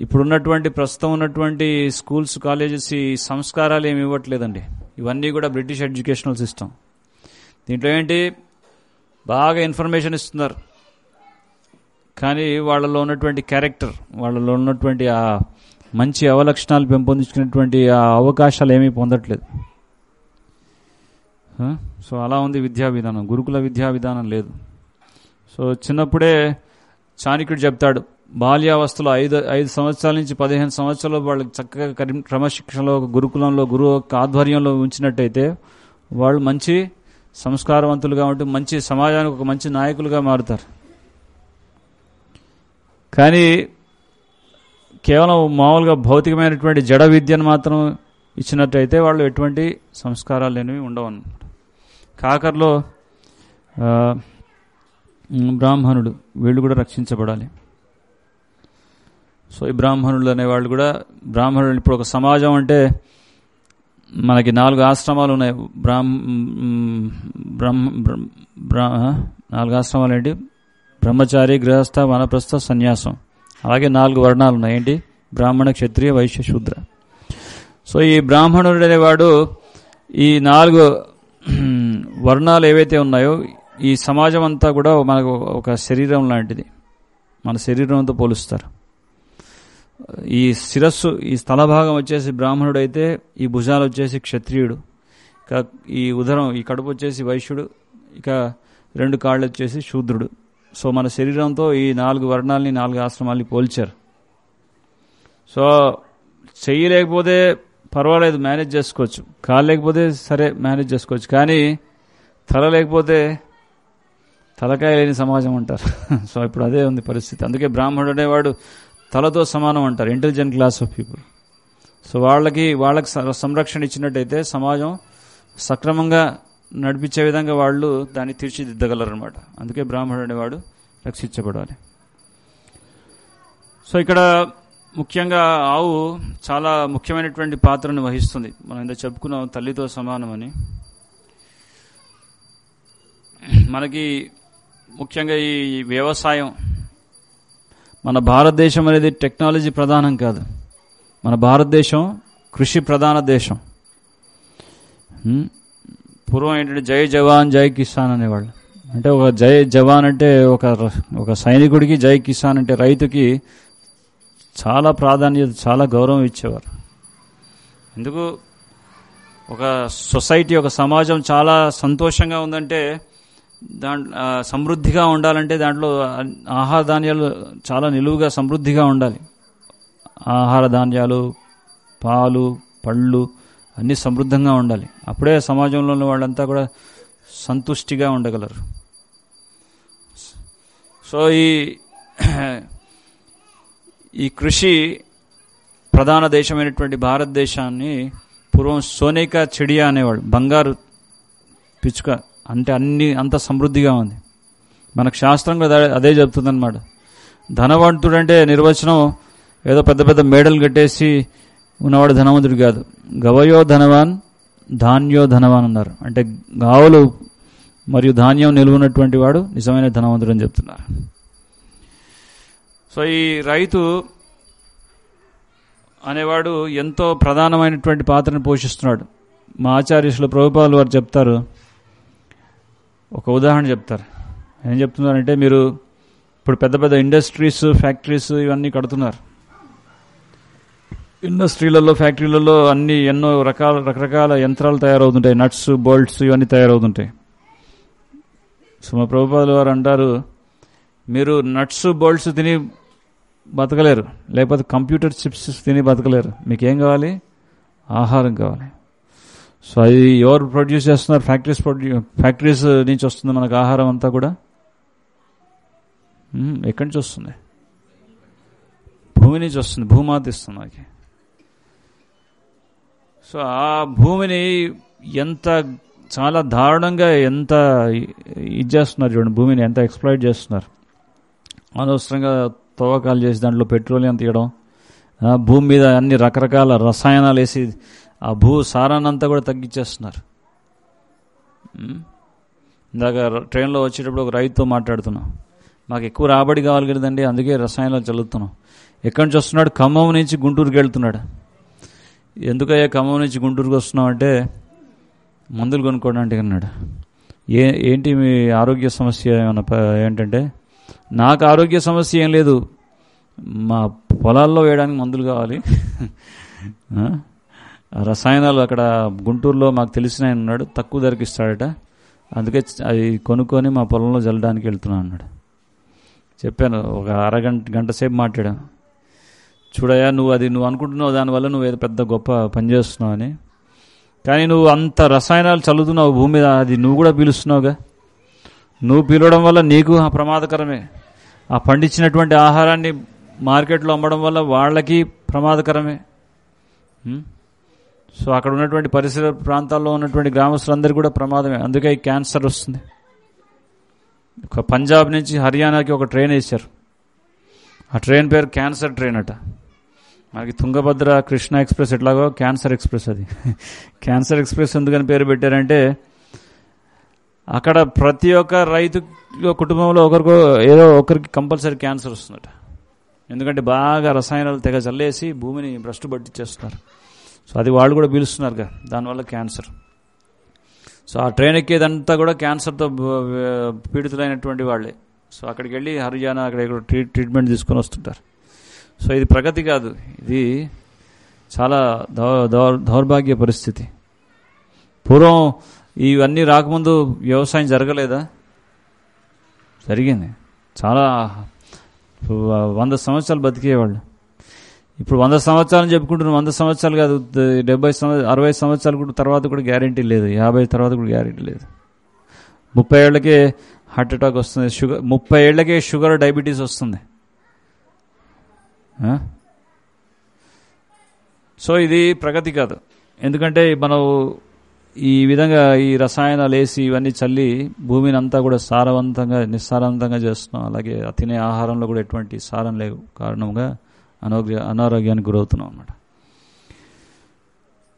ఇప్పుడున్నటువంటి ప్రస్తుతం ఉన్నటువంటి స్కూల్స్, కాలేజెస్ ఈ సంస్కారాలు ఏమి ఇవ్వట్లేదండి. ఇవన్నీ కూడా బ్రిటిష్ ఎడ్యుకేషనల్ సిస్టమ్. దీంట్లో ఏంటి, బాగా ఇన్ఫర్మేషన్ ఇస్తున్నారు, కానీ వాళ్ళలో ఉన్నటువంటి క్యారెక్టర్, వాళ్ళలో ఉన్నటువంటి ఆ మంచి అవలక్షణాలు పెంపొందించుకునేటువంటి ఆ అవకాశాలు ఏమీ పొందట్లేదు. సో అలా ఉంది విద్యా విధానం. గురుకుల విద్యా విధానం లేదు. సో చిన్నప్పుడే చాణక్యుడు చెప్తాడు, బాల్యావస్థలో 5 సంవత్సరాల నుంచి 15 సంవత్సరాలు వాళ్ళకి చక్కగా క్రమశిక్షణలో గురుకులంలో గురువు యొక్క ఆధ్వర్యంలో ఉంచినట్టయితే వాళ్ళు మంచి సంస్కారవంతులుగా ఉంటూ మంచి సమాజానికి ఒక మంచి నాయకులుగా మారుతారు. కానీ కేవలం మామూలుగా భౌతికమైనటువంటి జడ విద్యను మాత్రం ఇచ్చినట్టయితే వాళ్ళు ఎటువంటి సంస్కారాలు లేనివి ఉండవు అన్నమాట. కాకర్లో బ్రాహ్మణుడు, వీళ్ళు కూడా రక్షించబడాలి. సో ఈ బ్రాహ్మణులు అనేవాళ్ళు కూడా, బ్రాహ్మణులు ఇప్పుడు ఒక సమాజం అంటే మనకి 4 ఆశ్రమాలు ఉన్నాయి. 4 ఆశ్రమాలు ఏంటి? బ్రహ్మచారి, గృహస్థ, వనప్రస్థ, సన్యాసం. అలాగే 4 వర్ణాలు ఉన్నాయి. ఏంటి? బ్రాహ్మణ, క్షత్రియ, వైశ్య, శూద్ర. సో ఈ బ్రాహ్మణుడు అనేవాడు ఈ 4 వర్ణాలు ఏవైతే ఉన్నాయో, ఈ సమాజం అంతా కూడా మనకు ఒక శరీరం లాంటిది. మన శరీరంతో పోలుస్తారు. ఈ శిరస్సు, ఈ స్థల భాగం వచ్చేసి బ్రాహ్మణుడు అయితే, ఈ భుజాలు వచ్చేసి క్షత్రియుడు, ఇక ఈ ఉదరం, ఈ కడుపు వచ్చేసి వైశ్యుడు, ఇక 2 కాళ్ళు వచ్చేసి శూద్రుడు. సో మన శరీరంతో ఈ 4 వర్ణాలని 4 ఆశ్రమాలని పోల్చారు. సో చెయ్యి లేకపోతే పర్వాలేదు, మేనేజ్ చేసుకోవచ్చు. కాళ్ళు లేకపోతే సరే మేనేజ్ చేసుకోవచ్చు. కానీ తల లేకపోతే తలకాయ లేని సమాజం అంటారు. సో ఇప్పుడు అదే ఉంది పరిస్థితి. అందుకే బ్రాహ్మణుడు అనేవాడు తలతో సమానం అంటారు, intelligent class of people. So వాళ్ళకి సంరక్షణ ఇచ్చినట్టయితే సమాజం సక్రమంగా నడిపించే విధంగా వాళ్ళు దాన్ని తీర్చిదిద్దగలరు అనమాట. అందుకే బ్రాహ్మణుడు అనేవాడు రక్షించబడాలి. సో ఇక్కడ ముఖ్యంగా ఆవు చాలా ముఖ్యమైనటువంటి పాత్రను వహిస్తుంది. మనం ఇంత చెప్పుకున్నాం తల్లితో సమానమని. మనకి ముఖ్యంగా ఈ వ్యవసాయం, మన భారతదేశం అనేది టెక్నాలజీ ప్రధానం కాదు. మన భారతదేశం కృషి ప్రధాన దేశం. పూర్వం ఏంటంటే జై జవాన్ జై కిసాన్ అనేవాళ్ళు. అంటే ఒక జై జవాన్ అంటే ఒక సైనికుడికి, జై కిసాన్ అంటే రైతుకి చాలా ప్రాధాన్యత, చాలా గౌరవం ఇచ్చేవారు. ఎందుకు? ఒక సొసైటీ, ఒక సమాజం చాలా సంతోషంగా ఉందంటే, సమృద్ధిగా ఉండాలంటే దాంట్లో ఆహార ధాన్యాలు చాలా నిలువుగా సమృద్ధిగా ఉండాలి. ఆహార ధాన్యాలు, పాలు, పళ్ళు అన్నీ సమృద్ధంగా ఉండాలి. అప్పుడే సమాజంలో వాళ్ళంతా కూడా సంతుష్టిగా ఉండగలరు. సో ఈ కృషి ప్రధాన దేశమైనటువంటి భారతదేశాన్ని పూర్వం సోనేకా చిడియా అనేవాడు, బంగారు పిచ్చుక. అంటే అంత సమృద్ధిగా ఉంది. మనకు శాస్త్రంగా అదే చెప్తుందన్నమాట. ధనవంతుడంటే నిర్వచనం ఏదో పెద్ద పెద్ద మేడలు కట్టేసి ఉన్నవాడు ధనవంతుడు కాదు. గవయో ధనవాన్ ధాన్యో ధనవాన్ అన్నారు. అంటే గావులు మరియు ధాన్యం నిలువున్నటువంటి వాడు నిజమైన ధనవంతుడు అని చెప్తున్నారు. సో ఈ రైతు అనేవాడు ఎంతో ప్రధానమైనటువంటి పాత్రను పోషిస్తున్నాడు. మా ఆచార్యులు ప్రభుపాదులు వారు చెప్తారు, ఒక ఉదాహరణ చెప్తారు. ఏం చెప్తున్నారంటే, మీరు ఇప్పుడు పెద్ద పెద్ద ఇండస్ట్రీస్, ఫ్యాక్టరీస్ ఇవన్నీ కడుతున్నారు. ఇండస్ట్రీలలో, ఫ్యాక్టరీలలో ఎన్నో రకరకాల యంత్రాలు తయారవుతుంటాయి. నట్స్, బోల్ట్స్ ఇవన్నీ తయారవుతుంటాయి. సో మా ప్రభుపాదులు వారు అంటారు, మీరు నట్స్, బోల్ట్స్ తిని బతకలేరు, లేకపోతే కంప్యూటర్ చిప్స్ తిని బతకలేరు. మీకేం కావాలి? ఆహారం కావాలి. సో అది ఎవరు ప్రొడ్యూస్ చేస్తున్నారు? ఫ్యాక్టరీస్ నుంచి వస్తుంది మనకు ఆహారం అంతా కూడా. ఎక్కడి నుంచి వస్తుంది? భూమి నుంచి వస్తుంది. భూమాత ఇస్తుంది మనకి. సో ఆ భూమిని చాలా దారుణంగా ఇది చేస్తున్నారు చూడండి. భూమిని ఎంత ఎక్స్ప్లాయిట్ చేస్తున్నారు. అనవసరంగా తవ్వకాలు చేసి దాంట్లో పెట్రోలియం తీయడం, భూమి మీద అన్ని రకరకాల రసాయనాలు వేసి ఆ భూ సారాన్నంతా కూడా తగ్గించేస్తున్నారు. ఇందాక ట్రైన్లో వచ్చేటప్పుడు ఒక రైతుతో మాట్లాడుతున్నాం. మాకు ఎక్కువ రాబడి కావాలి కదండి, అందుకే రసాయనాలు చల్లుతున్నాం. ఎక్కడి నుంచి వస్తున్నాడు? ఖమ్మం నుంచి గుంటూరుకి వెళ్తున్నాడు. ఎందుకయ్యా ఖమ్మం నుంచి గుంటూరుకి వస్తున్నాం అంటే, మందులు కొనుక్కోవడానికి అన్నాడు. ఏంటి మీ ఆరోగ్య సమస్య ఏమన్నా? ఏంటంటే, నాకు ఆరోగ్య సమస్య ఏం లేదు, మా పొలాల్లో వేయడానికి మందులు కావాలి. రసాయనాలు అక్కడ గుంటూరులో మాకు తెలిసిన ఆయన ఉన్నాడు, తక్కువ ధరకి ఇస్తాడట, అందుకే అది కొనుక్కొని మా పొలంలో జల్లడానికి వెళ్తున్నాను అన్నాడు. చెప్పాను, ఒక గంట సేపు మాట్లాడాను. చూడయా, నువ్వు అనుకుంటున్నావు దానివల్ల నువ్వు ఏదో పెద్ద గొప్ప పని చేస్తున్నావు అని. కానీ నువ్వు అంత రసాయనాలు చల్లుతున్నావు భూమి మీద, అది నువ్వు కూడా పీలుస్తున్నావుగా. నువ్వు పీలవడం వల్ల నీకు ప్రమాదకరమే. ఆ పండించినటువంటి ఆహారాన్ని మార్కెట్లో అమ్మడం వల్ల వాళ్ళకి ప్రమాదకరమే. సో అక్కడ ఉన్నటువంటి పరిసర ప్రాంతాల్లో ఉన్నటువంటి గ్రామస్తులందరికీ కూడా ప్రమాదమే. అందుకే ఈ క్యాన్సర్ వస్తుంది. ఒక పంజాబ్ నుంచి హర్యానాకి ఒక ట్రైన్ వేశారు. ఆ ట్రైన్ పేరు క్యాన్సర్ ట్రైన్ అట. మనకి తుంగభద్ర కృష్ణ ఎక్స్ప్రెస్ ఎట్లాగో క్యాన్సర్ ఎక్స్ప్రెస్ అది. క్యాన్సర్ ఎక్స్ప్రెస్ ఎందుకని పేరు పెట్టారంటే అక్కడ ప్రతి ఒక్క రైతు కుటుంబంలో ఏదో ఒకరికి కంపల్సరీ క్యాన్సర్ వస్తుందట. ఎందుకంటే బాగా రసాయనాలు తెగ చల్లేసి భూమిని భ్రష్టు పట్టించేస్తున్నారు. సో అది వాళ్ళు కూడా పీలుస్తున్నారుగా, దానివల్ల క్యాన్సర్. సో ఆ ట్రైన్ ఎక్కేదంతా కూడా క్యాన్సర్తో పీడితులైనటువంటి వాళ్ళే. సో అక్కడికి వెళ్ళి హర్యానా అక్కడ ట్రీట్మెంట్ తీసుకొని వస్తుంటారు. సో ఇది ప్రగతి కాదు, ఇది చాలా దౌర్భాగ్య పరిస్థితి. పూర్వం ఇవన్నీ రాకముందు వ్యవసాయం జరగలేదా? జరిగింది. చాలా 100 సంవత్సరాలు బతికేవాళ్ళు. ఇప్పుడు 100 సంవత్సరాలు చెప్పుకుంటున్నాం. 100 సంవత్సరాలు కాదు, 60 సంవత్సరాలు కూడా తర్వాత కూడా గ్యారెంటీ లేదు, 50 తర్వాత కూడా గ్యారెంటీ లేదు. 30 ఏళ్లకే హార్ట్ అటాక్ వస్తుంది, 30 ఏళ్లకే షుగర్, డయాబెటీస్ వస్తుంది. సో ఇది ప్రగతి కాదు. ఎందుకంటే మనం ఈ విధంగా ఈ రసాయనాలు వేసి ఇవన్నీ చల్లి భూమిని అంతా కూడా నిస్సారవంతంగా చేస్తున్నాం. అలాగే తినే ఆహారంలో కూడా ఎటువంటి సారం లేవు కారణంగా అనారోగ్యానికి గురవుతున్నాం అన్నమాట.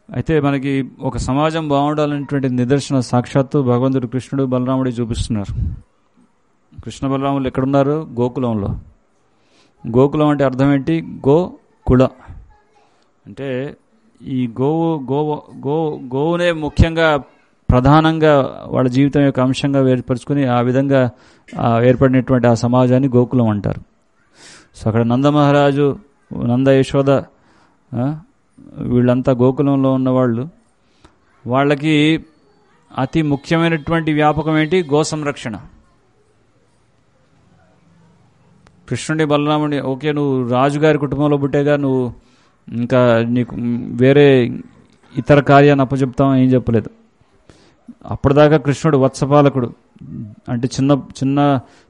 అయితే మనకి ఒక సమాజం బాగుండాలనేటువంటి నిదర్శన సాక్షాత్తు భగవంతుడు కృష్ణుడు బలరాముడి చూపిస్తున్నారు. కృష్ణ బలరాములు ఎక్కడున్నారు? గోకులంలో. గోకులం అంటే అర్థం ఏంటి? గోకుల అంటే ఈ గోవునే ముఖ్యంగా ప్రధానంగా వాళ్ళ జీవితం యొక్క అంశంగా ఏర్పరచుకుని ఆ విధంగా ఏర్పడినటువంటి ఆ సమాజాన్ని గోకులం అంటారు. సో అక్కడ నందమహారాజు, నంద యశోద వీళ్ళంతా గోకులంలో ఉన్నవాళ్ళు. వాళ్ళకి అతి ముఖ్యమైనటువంటి వ్యాపకం ఏంటి? గో సంరక్షణ. కృష్ణుడి బలరాముడి, ఓకే నువ్వు రాజుగారి కుటుంబంలో పుట్టేగా, నువ్వు ఇంకా నీకు వేరే ఇతర కార్యాన్ని అప్పచెప్తాం ఏం చెప్పలేదు. అప్పటిదాకా కృష్ణుడు వత్సపాలకుడు అంటే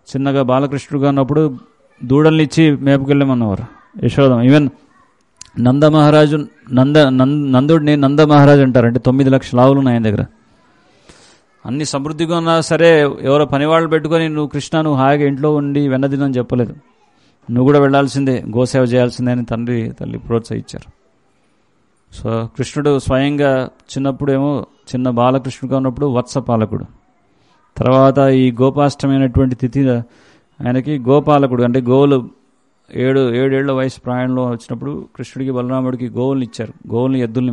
చిన్నగా బాలకృష్ణుడుగా ఉన్నప్పుడు దూడల్ని ఇచ్చి మేపుకెళ్ళమన్నవారు యశోదం. ఈవెన్ నందమహారాజు నందుడిని నందమహారాజు అంటారు. అంటే 9 లక్షల ఆవులు ఉన్నాయి ఆయన దగ్గర. అన్ని సమృద్ధిగా ఉన్నా సరే ఎవరో పనివాళ్ళు పెట్టుకొని నువ్వు కృష్ణ నువ్వు హాయిగా ఇంట్లో ఉండి వెన్నదినని చెప్పలేదు. నువ్వు కూడా వెళ్లాల్సిందే, గోసేవ చేయాల్సిందే అని తల్లి ప్రోత్సహించారు. సో కృష్ణుడు స్వయంగా చిన్నప్పుడేమో చిన్న బాలకృష్ణుడుగా ఉన్నప్పుడు వత్సపాలకుడు, తర్వాత ఈ గోపాష్టమైనటువంటి తిథి ఆయనకి గోపాలకుడు అంటే గోవులు 7 ఏళ్ల వయసు ప్రాయంలో వచ్చినప్పుడు కృష్ణుడికి బలరాముడికి గోవుల్ని ఇచ్చారు. గోవుల్ని ఎద్దుల్ని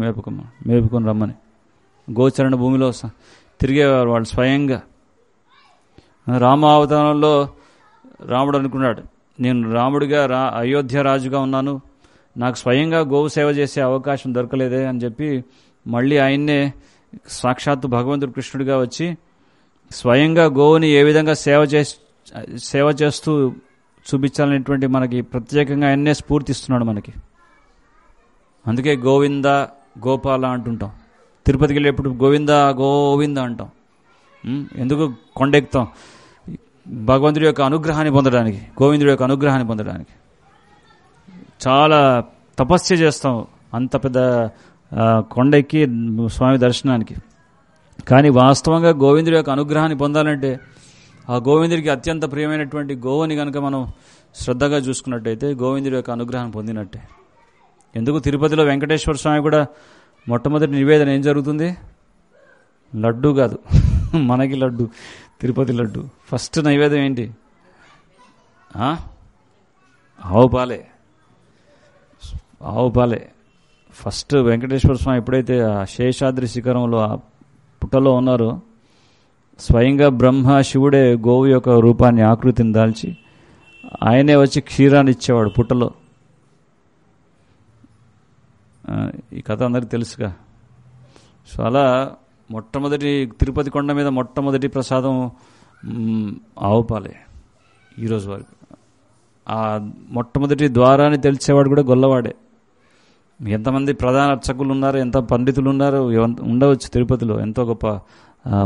మేపుకొని రమ్మని. గోచరణ భూమిలో తిరిగేవారు వాళ్ళు స్వయంగా. రామావతారంలో రాముడు అనుకున్నాడు, నేను రాముడిగా అయోధ్య రాజుగా ఉన్నాను, నాకు స్వయంగా గోవు సేవ చేసే అవకాశం దొరకలేదే అని చెప్పి మళ్ళీ ఆయన్నే సాక్షాత్తు భగవంతుడు కృష్ణుడిగా వచ్చి స్వయంగా గోవుని ఏ విధంగా సేవ చేస్తూ చూపించాలనేటువంటి మనకి ప్రత్యేకంగా ఆయన్నే స్ఫూర్తిస్తున్నాడు మనకి. అందుకే గోవింద గోపాల అంటుంటాం. తిరుపతికి వెళ్ళేప్పుడు గోవింద అంటాం. ఎందుకు? కొండెక్కుతాం భగవంతుడి యొక్క అనుగ్రహాన్ని పొందడానికి, గోవిందుడి యొక్క అనుగ్రహాన్ని పొందడానికి. చాలా తపస్య చేస్తాం అంత పెద్ద కొండెక్కి స్వామి దర్శనానికి. కానీ వాస్తవంగా గోవిందుడి యొక్క అనుగ్రహాన్ని పొందాలంటే ఆ గోవిందుడికి అత్యంత ప్రియమైనటువంటి గోవుని కనుక మనం శ్రద్ధగా చూసుకున్నట్టయితే గోవిందుడి యొక్క అనుగ్రహాన్ని పొందినట్టే. ఎందుకు? తిరుపతిలో వెంకటేశ్వర స్వామి కూడా మొట్టమొదటి నివేదన ఏం జరుగుతుంది? లడ్డు కాదు, మనకి లడ్డు, తిరుపతి లడ్డు. ఫస్ట్ నైవేద్యం ఏంటి? ఆవు పాలే. ఫస్ట్ వెంకటేశ్వర స్వామి ఎప్పుడైతే ఆ శేషాద్రి శిఖరంలో ఆ పుట్టలో ఉన్నారో స్వయంగా బ్రహ్మ శివుడే గోవు యొక్క రూపాన్ని ఆకృతిని దాల్చి ఆయనే వచ్చి క్షీరాన్ని ఇచ్చేవాడు పుట్టలో. ఈ కథ అందరికీ తెలుసుగా. సో అలా మొట్టమొదటి తిరుపతి కొండ మీద మొట్టమొదటి ప్రసాదం ఆవు పాలే ఈరోజు వరకు. ఆ మొట్టమొదటి ద్వారాన్ని తెలిసేవాడు కూడా గొల్లవాడే. ఎంతమంది ప్రధాన అర్చకులు ఉన్నారు, ఎంత పండితులు ఉన్నారు ఉండవచ్చు తిరుపతిలో. ఎంతో గొప్ప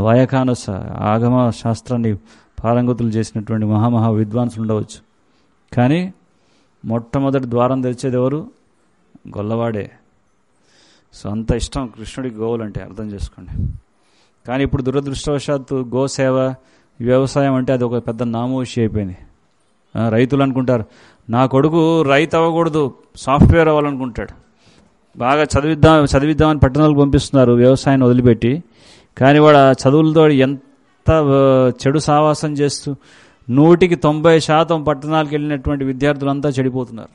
వ్యాఖ్యానస ఆగమ శాస్త్రాన్ని పారంగతులు చేసినటువంటి మహామహా విద్వాంసులు ఉండవచ్చు. కానీ మొట్టమొదటి ద్వారం తెరిచేది ఎవరు? గొల్లవాడే. సో అంత ఇష్టం కృష్ణుడికి గోవులంటే అర్థం చేసుకోండి. కానీ ఇప్పుడు దురదృష్టవశాత్తు గోసేవ, వ్యవసాయం అంటే అది ఒక పెద్ద నామోషి అయిపోయింది. రైతులు అనుకుంటారు నా కొడుకు రైతు అవ్వకూడదు, సాఫ్ట్వేర్ అవ్వాలనుకుంటాడు. బాగా చదివిద్దామని పట్టణాలకు పంపిస్తున్నారు వ్యవసాయాన్ని వదిలిపెట్టి. కానీ వాడు ఆ చదువులతో ఎంత చెడు సావాసం చేస్తూ 90% పట్టణాలకు వెళ్ళినటువంటి విద్యార్థులంతా చెడిపోతున్నారు.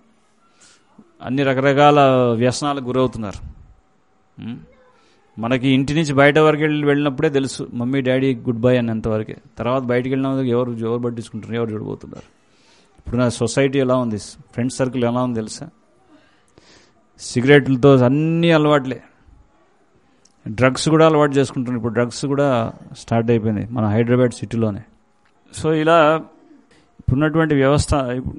అన్ని రకరకాల వ్యసనాలకు గురవుతున్నారు. మనకి ఇంటి నుంచి బయట వరకు వెళ్ళినప్పుడే తెలుసు మమ్మీ డాడీ గుడ్ బై అన్నంతవరకే. తర్వాత బయటికి వెళ్ళిన ఎవరు పట్టించుకుంటున్నారు, ఎవరు చెడిపోతున్నారు. ఇప్పుడు నా సొసైటీ ఎలా ఉంది, ఫ్రెండ్ సర్కిల్ ఎలా ఉంది తెలుసా? సిగరెట్లతో అన్నీ అలవాట్లే. డ్రగ్స్ కూడా అలవాటు చేసుకుంటున్నారు. ఇప్పుడు డ్రగ్స్ కూడా స్టార్ట్ అయిపోయింది మన హైదరాబాద్ సిటీలోనే. సో ఇలా ఇప్పుడున్నటువంటి వ్యవస్థ,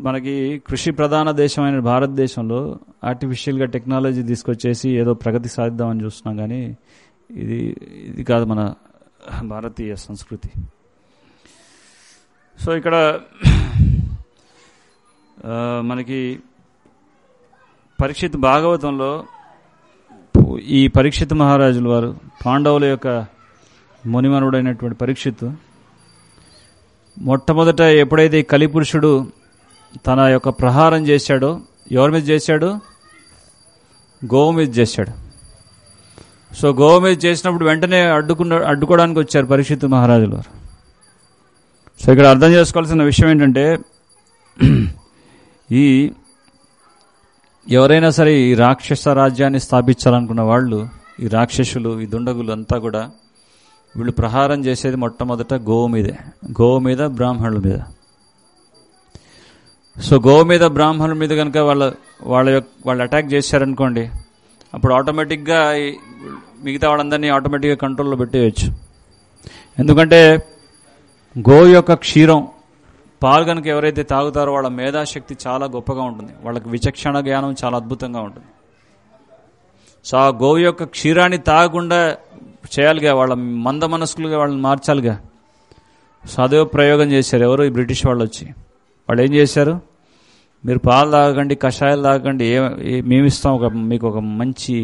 మనకి కృషి ప్రధాన దేశమైన భారతదేశంలో ఆర్టిఫిషియల్గా టెక్నాలజీ తీసుకొచ్చేసి ఏదో ప్రగతి సాధిద్దామని చూస్తున్నాం. కానీ ఇది కాదు మన భారతీయ సంస్కృతి. సో ఇక్కడ మనకి పరీక్షిత్ భాగవతంలో ఈ పరీక్షిత్ మహారాజుల వారు, పాండవుల యొక్క మునిమనుడైనటువంటి పరీక్షిత్, మొట్టమొదట ఎప్పుడైతే ఈ కలిపురుషుడు తన యొక్క ప్రహారం చేశాడో, ఎవరి మీద చేశాడు? గోవు మీద చేశాడు. సో గోవు మీద చేసినప్పుడు వెంటనే అడ్డుకోవడానికి వచ్చారు పరీక్షిత్ మహారాజుల వారు. సో ఇక్కడ అర్థం చేసుకోవాల్సిన విషయం ఏంటంటే, ఎవరైనా సరే ఈ రాక్షస రాజ్యాన్ని స్థాపించాలనుకున్న వాళ్ళు, ఈ రాక్షసులు, ఈ దుండగులు అంతా కూడా వీళ్ళు ప్రహారం చేసేది మొట్టమొదట గోవు మీదే, గోవు మీద, బ్రాహ్మణుల మీద. సో గోవు మీద, బ్రాహ్మణుల మీద కనుక వాళ్ళు అటాక్ చేశారనుకోండి, అప్పుడు ఆటోమేటిక్గా మిగతా వాళ్ళందరినీ ఆటోమేటిక్గా కంట్రోల్లో పెట్టేయచ్చు. ఎందుకంటే గోవు యొక్క క్షీరం, పాలు కనుక ఎవరైతే తాగుతారో వాళ్ళ మేధాశక్తి చాలా గొప్పగా ఉంటుంది, వాళ్ళకి విచక్షణ జ్ఞానం చాలా అద్భుతంగా ఉంటుంది. సో ఆ గోవు యొక్క క్షీరాన్ని తాగకుండా చేయాలిగా, వాళ్ళ మంద మనస్కులుగా వాళ్ళని మార్చాలిగా. సో అదే ప్రయోగం చేశారు ఎవరు? ఈ బ్రిటిష్ వాళ్ళు వచ్చి. వాళ్ళు ఏం చేశారు? మీరు పాలు తాగకండి, కషాయాలు తాగకండి, మేము ఇస్తాం మీకు ఒక మంచి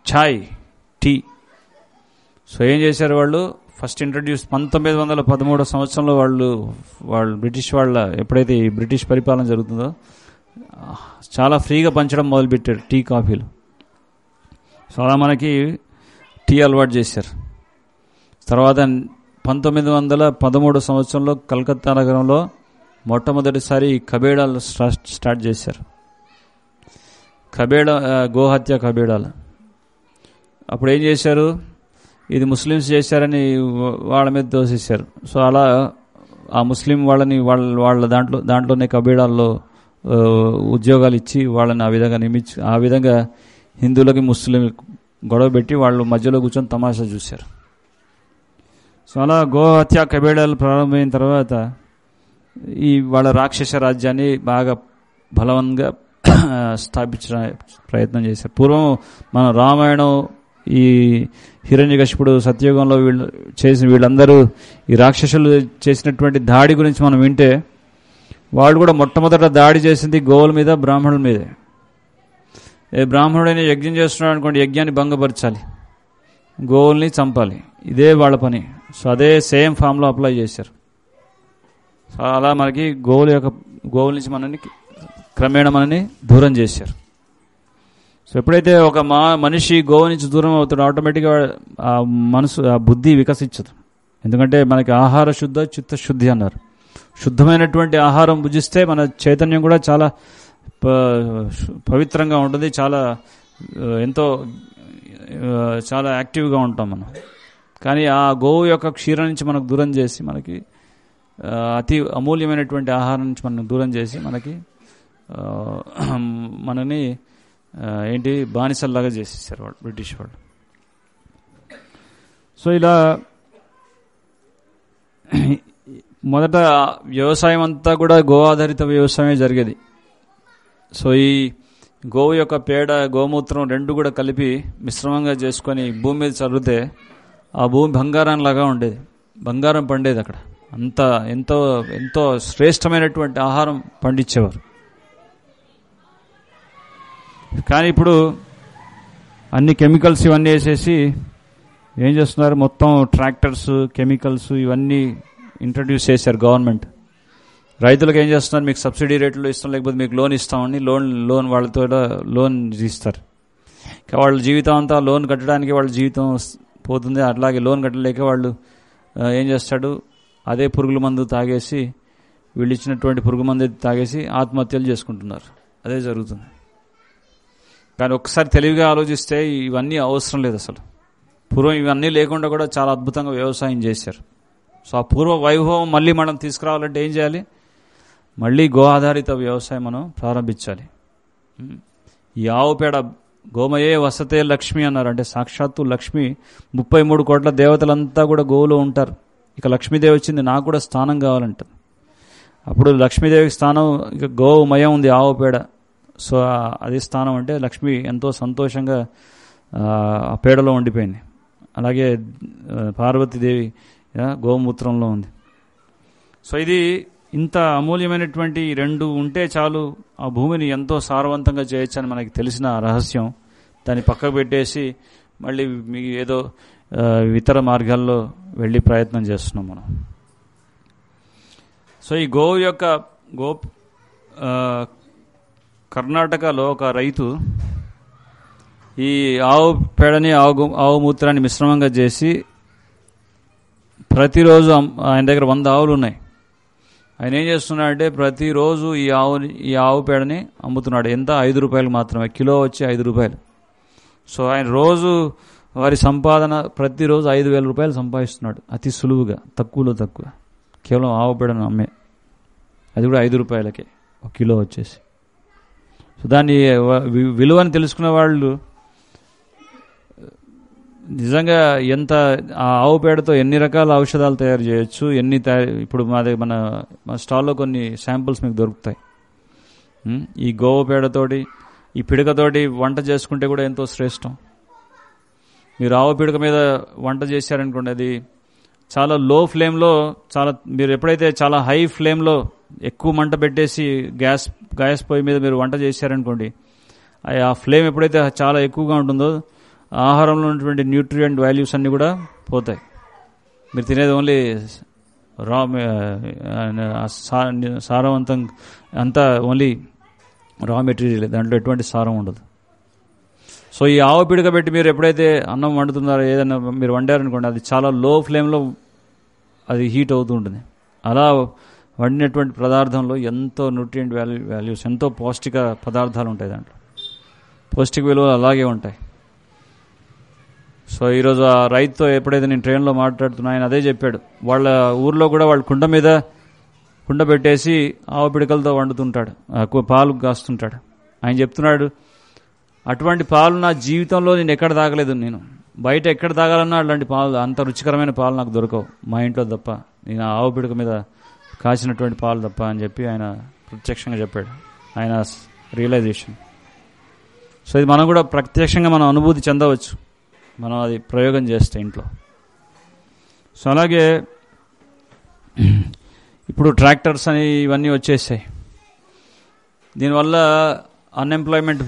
ఛాయ్, టీ. సో ఏం చేశారు వాళ్ళు? ఫస్ట్ ఇంట్రడ్యూస్ 1913 సంవత్సరంలో వాళ్ళు బ్రిటిష్ వాళ్ళ ఎప్పుడైతే ఈ బ్రిటిష్ పరిపాలన జరుగుతుందో చాలా ఫ్రీగా పంచడం మొదలుపెట్టారు టీ, కాఫీలు. సో అలా మనకి టీ అలవాటు చేశారు. తర్వాత 1913 సంవత్సరంలో కలకత్తా నగరంలో మొట్టమొదటిసారి కబేడాలు స్టార్ట్ చేశారు. గోహత్య కబేడాలు. అప్పుడు ఏం చేశారు? ఇది ముస్లిమ్స్ చేశారని వాళ్ళ మీద దోషిస్తారు. సో అలా ఆ ముస్లిం వాళ్ళని వాళ్ళ దాంట్లోనే కబీడాల్లో ఉద్యోగాలు ఇచ్చి వాళ్ళని ఆ విధంగా నియమించి, ఆ విధంగా హిందువులకి ముస్లిం గొడవ పెట్టి వాళ్ళు మధ్యలో కూర్చొని తమాషా చూశారు. సో అలా గోహత్య కబీడాలు ప్రారంభమైన తర్వాత వాళ్ళ రాక్షస రాజ్యాన్ని బాగా బలవంతంగా స్థాపించడానికి ప్రయత్నం చేశారు. పూర్వం మన రామాయణం, ఈ హిరణ్యకశిపుడు, సత్యయుగంలో వీళ్ళందరూ ఈ రాక్షసులు చేసినటువంటి దాడి గురించి మనం వింటే, వాళ్ళు కూడా మొట్టమొదట దాడి చేసింది గోవుల మీద, బ్రాహ్మణుల మీదే. ఏ బ్రాహ్మణుడైనా యజ్ఞం చేస్తున్నాడు అనుకోండి, యజ్ఞాన్ని భంగపరచాలి, గోవుల్ని చంపాలి, ఇదే వాళ్ళ పని. సో అదే సేమ్ ఫామ్లో అప్లై చేశారు. సో అలా మనకి గోవుల నుంచి మనని క్రమేణా మనని దూరం చేశారు. సో ఎప్పుడైతే ఒక మనిషి గోవు నుంచి దూరం అవుతాడో ఆటోమేటిక్గా ఆ మనసు, ఆ బుద్ధి వికసించదు. ఎందుకంటే మనకి ఆహార శుద్ధ, చిత్తశుద్ధి అన్నారు. శుద్ధమైనటువంటి ఆహారం భుజిస్తే మన చైతన్యం కూడా చాలా పవిత్రంగా ఉంటుంది, చాలా యాక్టివ్గా ఉంటాం మనం. కానీ ఆ గోవు యొక్క క్షీరం నుంచి మనకు దూరం చేసి, మనకి అతి అమూల్యమైనటువంటి ఆహారం నుంచి మనం దూరం చేసి మనని బానిసల్లాగా చేసేసారు వాళ్ళు, బ్రిటిష్ వాళ్ళు. సో ఇలా మొదట వ్యవసాయం అంతా కూడా గో ఆధారిత వ్యవసాయమే జరిగేది. సో ఈ గోవు యొక్క పేడ, గోమూత్రం రెండు కూడా కలిపి మిశ్రమంగా చేసుకొని భూమి మీద చల్లితే ఆ భూమి బంగారంలాగా ఉండేది, బంగారం పండేది అక్కడ. అంత ఎంతో ఎంతో శ్రేష్టమైనటువంటి ఆహారం పండించేవారు. కానీ ఇప్పుడు అన్ని కెమికల్స్ ఇవన్నీ వేసేసి ఏం చేస్తున్నారు, మొత్తం ట్రాక్టర్స్, కెమికల్స్ ఇవన్నీ ఇంట్రడ్యూస్ చేశారు గవర్నమెంట్. రైతులకు ఏం చేస్తున్నారు, మీకు సబ్సిడీ రేట్లో ఇస్తాం, లేకపోతే మీకు లోన్ ఇస్తామని లోన్ వాళ్ళతో లోన్ ఇస్తారు. వాళ్ళ జీవితం అంతా లోన్ కట్టడానికి వాళ్ళ జీవితం పోతుంది. అట్లాగే లోన్ కట్టలేక వాళ్ళు ఏం చేస్తాడు, అదే పురుగుల మందు తాగేసి, వీళ్ళు ఇచ్చినటువంటి పురుగు మందు తాగేసి ఆత్మహత్యలు చేసుకుంటున్నారు. అదే జరుగుతుంది. కానీ ఒక్కసారి తెలివిగా ఆలోచిస్తే ఇవన్నీ అవసరం లేదు అసలు. పూర్వం ఇవన్నీ లేకుండా కూడా చాలా అద్భుతంగా వ్యవసాయం చేశారు. సో ఆ పూర్వ వైభవం మళ్ళీ మనం తీసుకురావాలంటే ఏం చేయాలి, మళ్ళీ గో ఆధారిత వ్యవసాయం మనం ప్రారంభించాలి. ఈ ఆవు పేడ గోమయే వసతే లక్ష్మి అన్నారు. అంటే సాక్షాత్తు లక్ష్మి, 33 కోట్ల దేవతలంతా కూడా గోవులో ఉంటారు. ఇక లక్ష్మీదేవి వచ్చింది, నాకు కూడా స్థానం కావాలంటారు. అప్పుడు లక్ష్మీదేవికి స్థానం ఇక గోమయం ఉంది, ఆవు పేడ. సో అది స్థానం అంటే లక్ష్మి ఎంతో సంతోషంగా ఆ పేడలో ఉండిపోయింది. అలాగే పార్వతీదేవి గోమూత్రంలో ఉంది. సో ఇది ఇంత అమూల్యమైనటువంటి రెండు ఉంటే చాలు ఆ భూమిని ఎంతో సారవంతంగా చేయొచ్చని మనకి తెలిసిన రహస్యం. దాన్ని పక్కకు పెట్టేసి మళ్ళీ మీ ఏదో ఇతర మార్గాల్లో వెళ్ళి ప్రయత్నం చేస్తున్నాం మనం. సో ఈ గోవు యొక్క కర్ణాటకలో ఒక రైతు ఈ ఆవు పేడని ఆవు మూత్రాన్ని మిశ్రమంగా చేసి ప్రతిరోజు ఆయన దగ్గర 100 ఆవులు ఉన్నాయి. ఆయన ఏం చేస్తున్నాడంటే ప్రతిరోజు ఈ ఆవు పేడని అమ్ముతున్నాడు. ఎంత? 5 రూపాయలు మాత్రమే, కిలో వచ్చి 5 రూపాయలు. సో ఆయన రోజు వారి సంపాదన ప్రతిరోజు 5,000 రూపాయలు సంపాదిస్తున్నాడు అతి సులువుగా, తక్కువలో తక్కువ, కేవలం ఆవు పేడను అమ్మే. అది కూడా 5 రూపాయలకే ఒక కిలో వచ్చేసి. సో దాన్ని విలువని తెలుసుకున్న వాళ్ళు నిజంగా ఎంత ఆ ఆవు పేడతో ఎన్ని రకాల ఔషధాలు తయారు చేయొచ్చు, ఇప్పుడు మన స్టాల్లో కొన్ని శాంపుల్స్ మీకు దొరుకుతాయి. ఈ గోవు పేడతోటి, ఈ పిడకతోటి వంట చేసుకుంటే కూడా ఎంతో శ్రేష్టం. మీరు ఆవు పిడక మీద వంట చేశారనుకోండి, అది చాలా లో ఫ్లేమ్లో, మీరు ఎప్పుడైతే చాలా హై ఫ్లేమ్లో ఎక్కువ మంట పెట్టేసి గ్యాస్ పొయ్యి మీద మీరు వంట చేశారనుకోండి, ఆ ఫ్లేమ్ ఎప్పుడైతే చాలా ఎక్కువగా ఉంటుందో ఆహారంలో ఉన్నటువంటి న్యూట్రియంట్ వాల్యూస్ అన్నీ కూడా పోతాయి. మీరు తినేది ఓన్లీ సారవంతం అంతా ఓన్లీ రా మెటీరియల్, దాంట్లో ఎటువంటి సారం ఉండదు. సో ఈ ఆవు పిడక పెట్టి మీరు ఎప్పుడైతే అన్నం వండుతున్నారో, ఏదైనా మీరు వండారనుకోండి, అది చాలా లో ఫ్లేమ్లో అది హీట్ అవుతూ ఉంటుంది. అలా వండినటువంటి పదార్థంలో ఎంతో న్యూట్రియంట్ వాల్యూస్, ఎంతో పౌష్టిక పదార్థాలు ఉంటాయి. దాంట్లో పౌష్టిక విలువలు అలాగే ఉంటాయి. సో ఈరోజు ఆ రైతుతో ఎప్పుడైతే నేను ట్రైన్లో మాట్లాడుతున్నా, ఆయన అదే చెప్పాడు. వాళ్ళ ఊర్లో కూడా వాళ్ళు కుండ పెట్టేసి ఆవు పిడకలతో వండుతుంటాడు, పాలు కాస్తుంటాడు. ఆయన చెప్తున్నాడు, అటువంటి పాలు నా జీవితంలో నేను ఎక్కడ తాగలేదు. నేను బయట ఎక్కడ తాగాలన్నా అలాంటి పాలు, అంత రుచికరమైన పాలు నాకు దొరకవు మా ఇంట్లో తప్ప, నేను ఆవు పిడక మీద కాచినటువంటి పాలు తప్ప అని చెప్పి ఆయన ప్రత్యక్షంగా చెప్పాడు. ఆయన రియలైజేషన్. సో ఇది మనం కూడా ప్రత్యక్షంగా మనం అనుభూతి చెందవచ్చు, మనం అది ప్రయోగం చేస్తే ఇంట్లో. సో అలాగే ఇప్పుడు ట్రాక్టర్స్ అని ఇవన్నీ వచ్చేసాయి. దీనివల్ల అన్ఎంప్లాయ్మెంట్,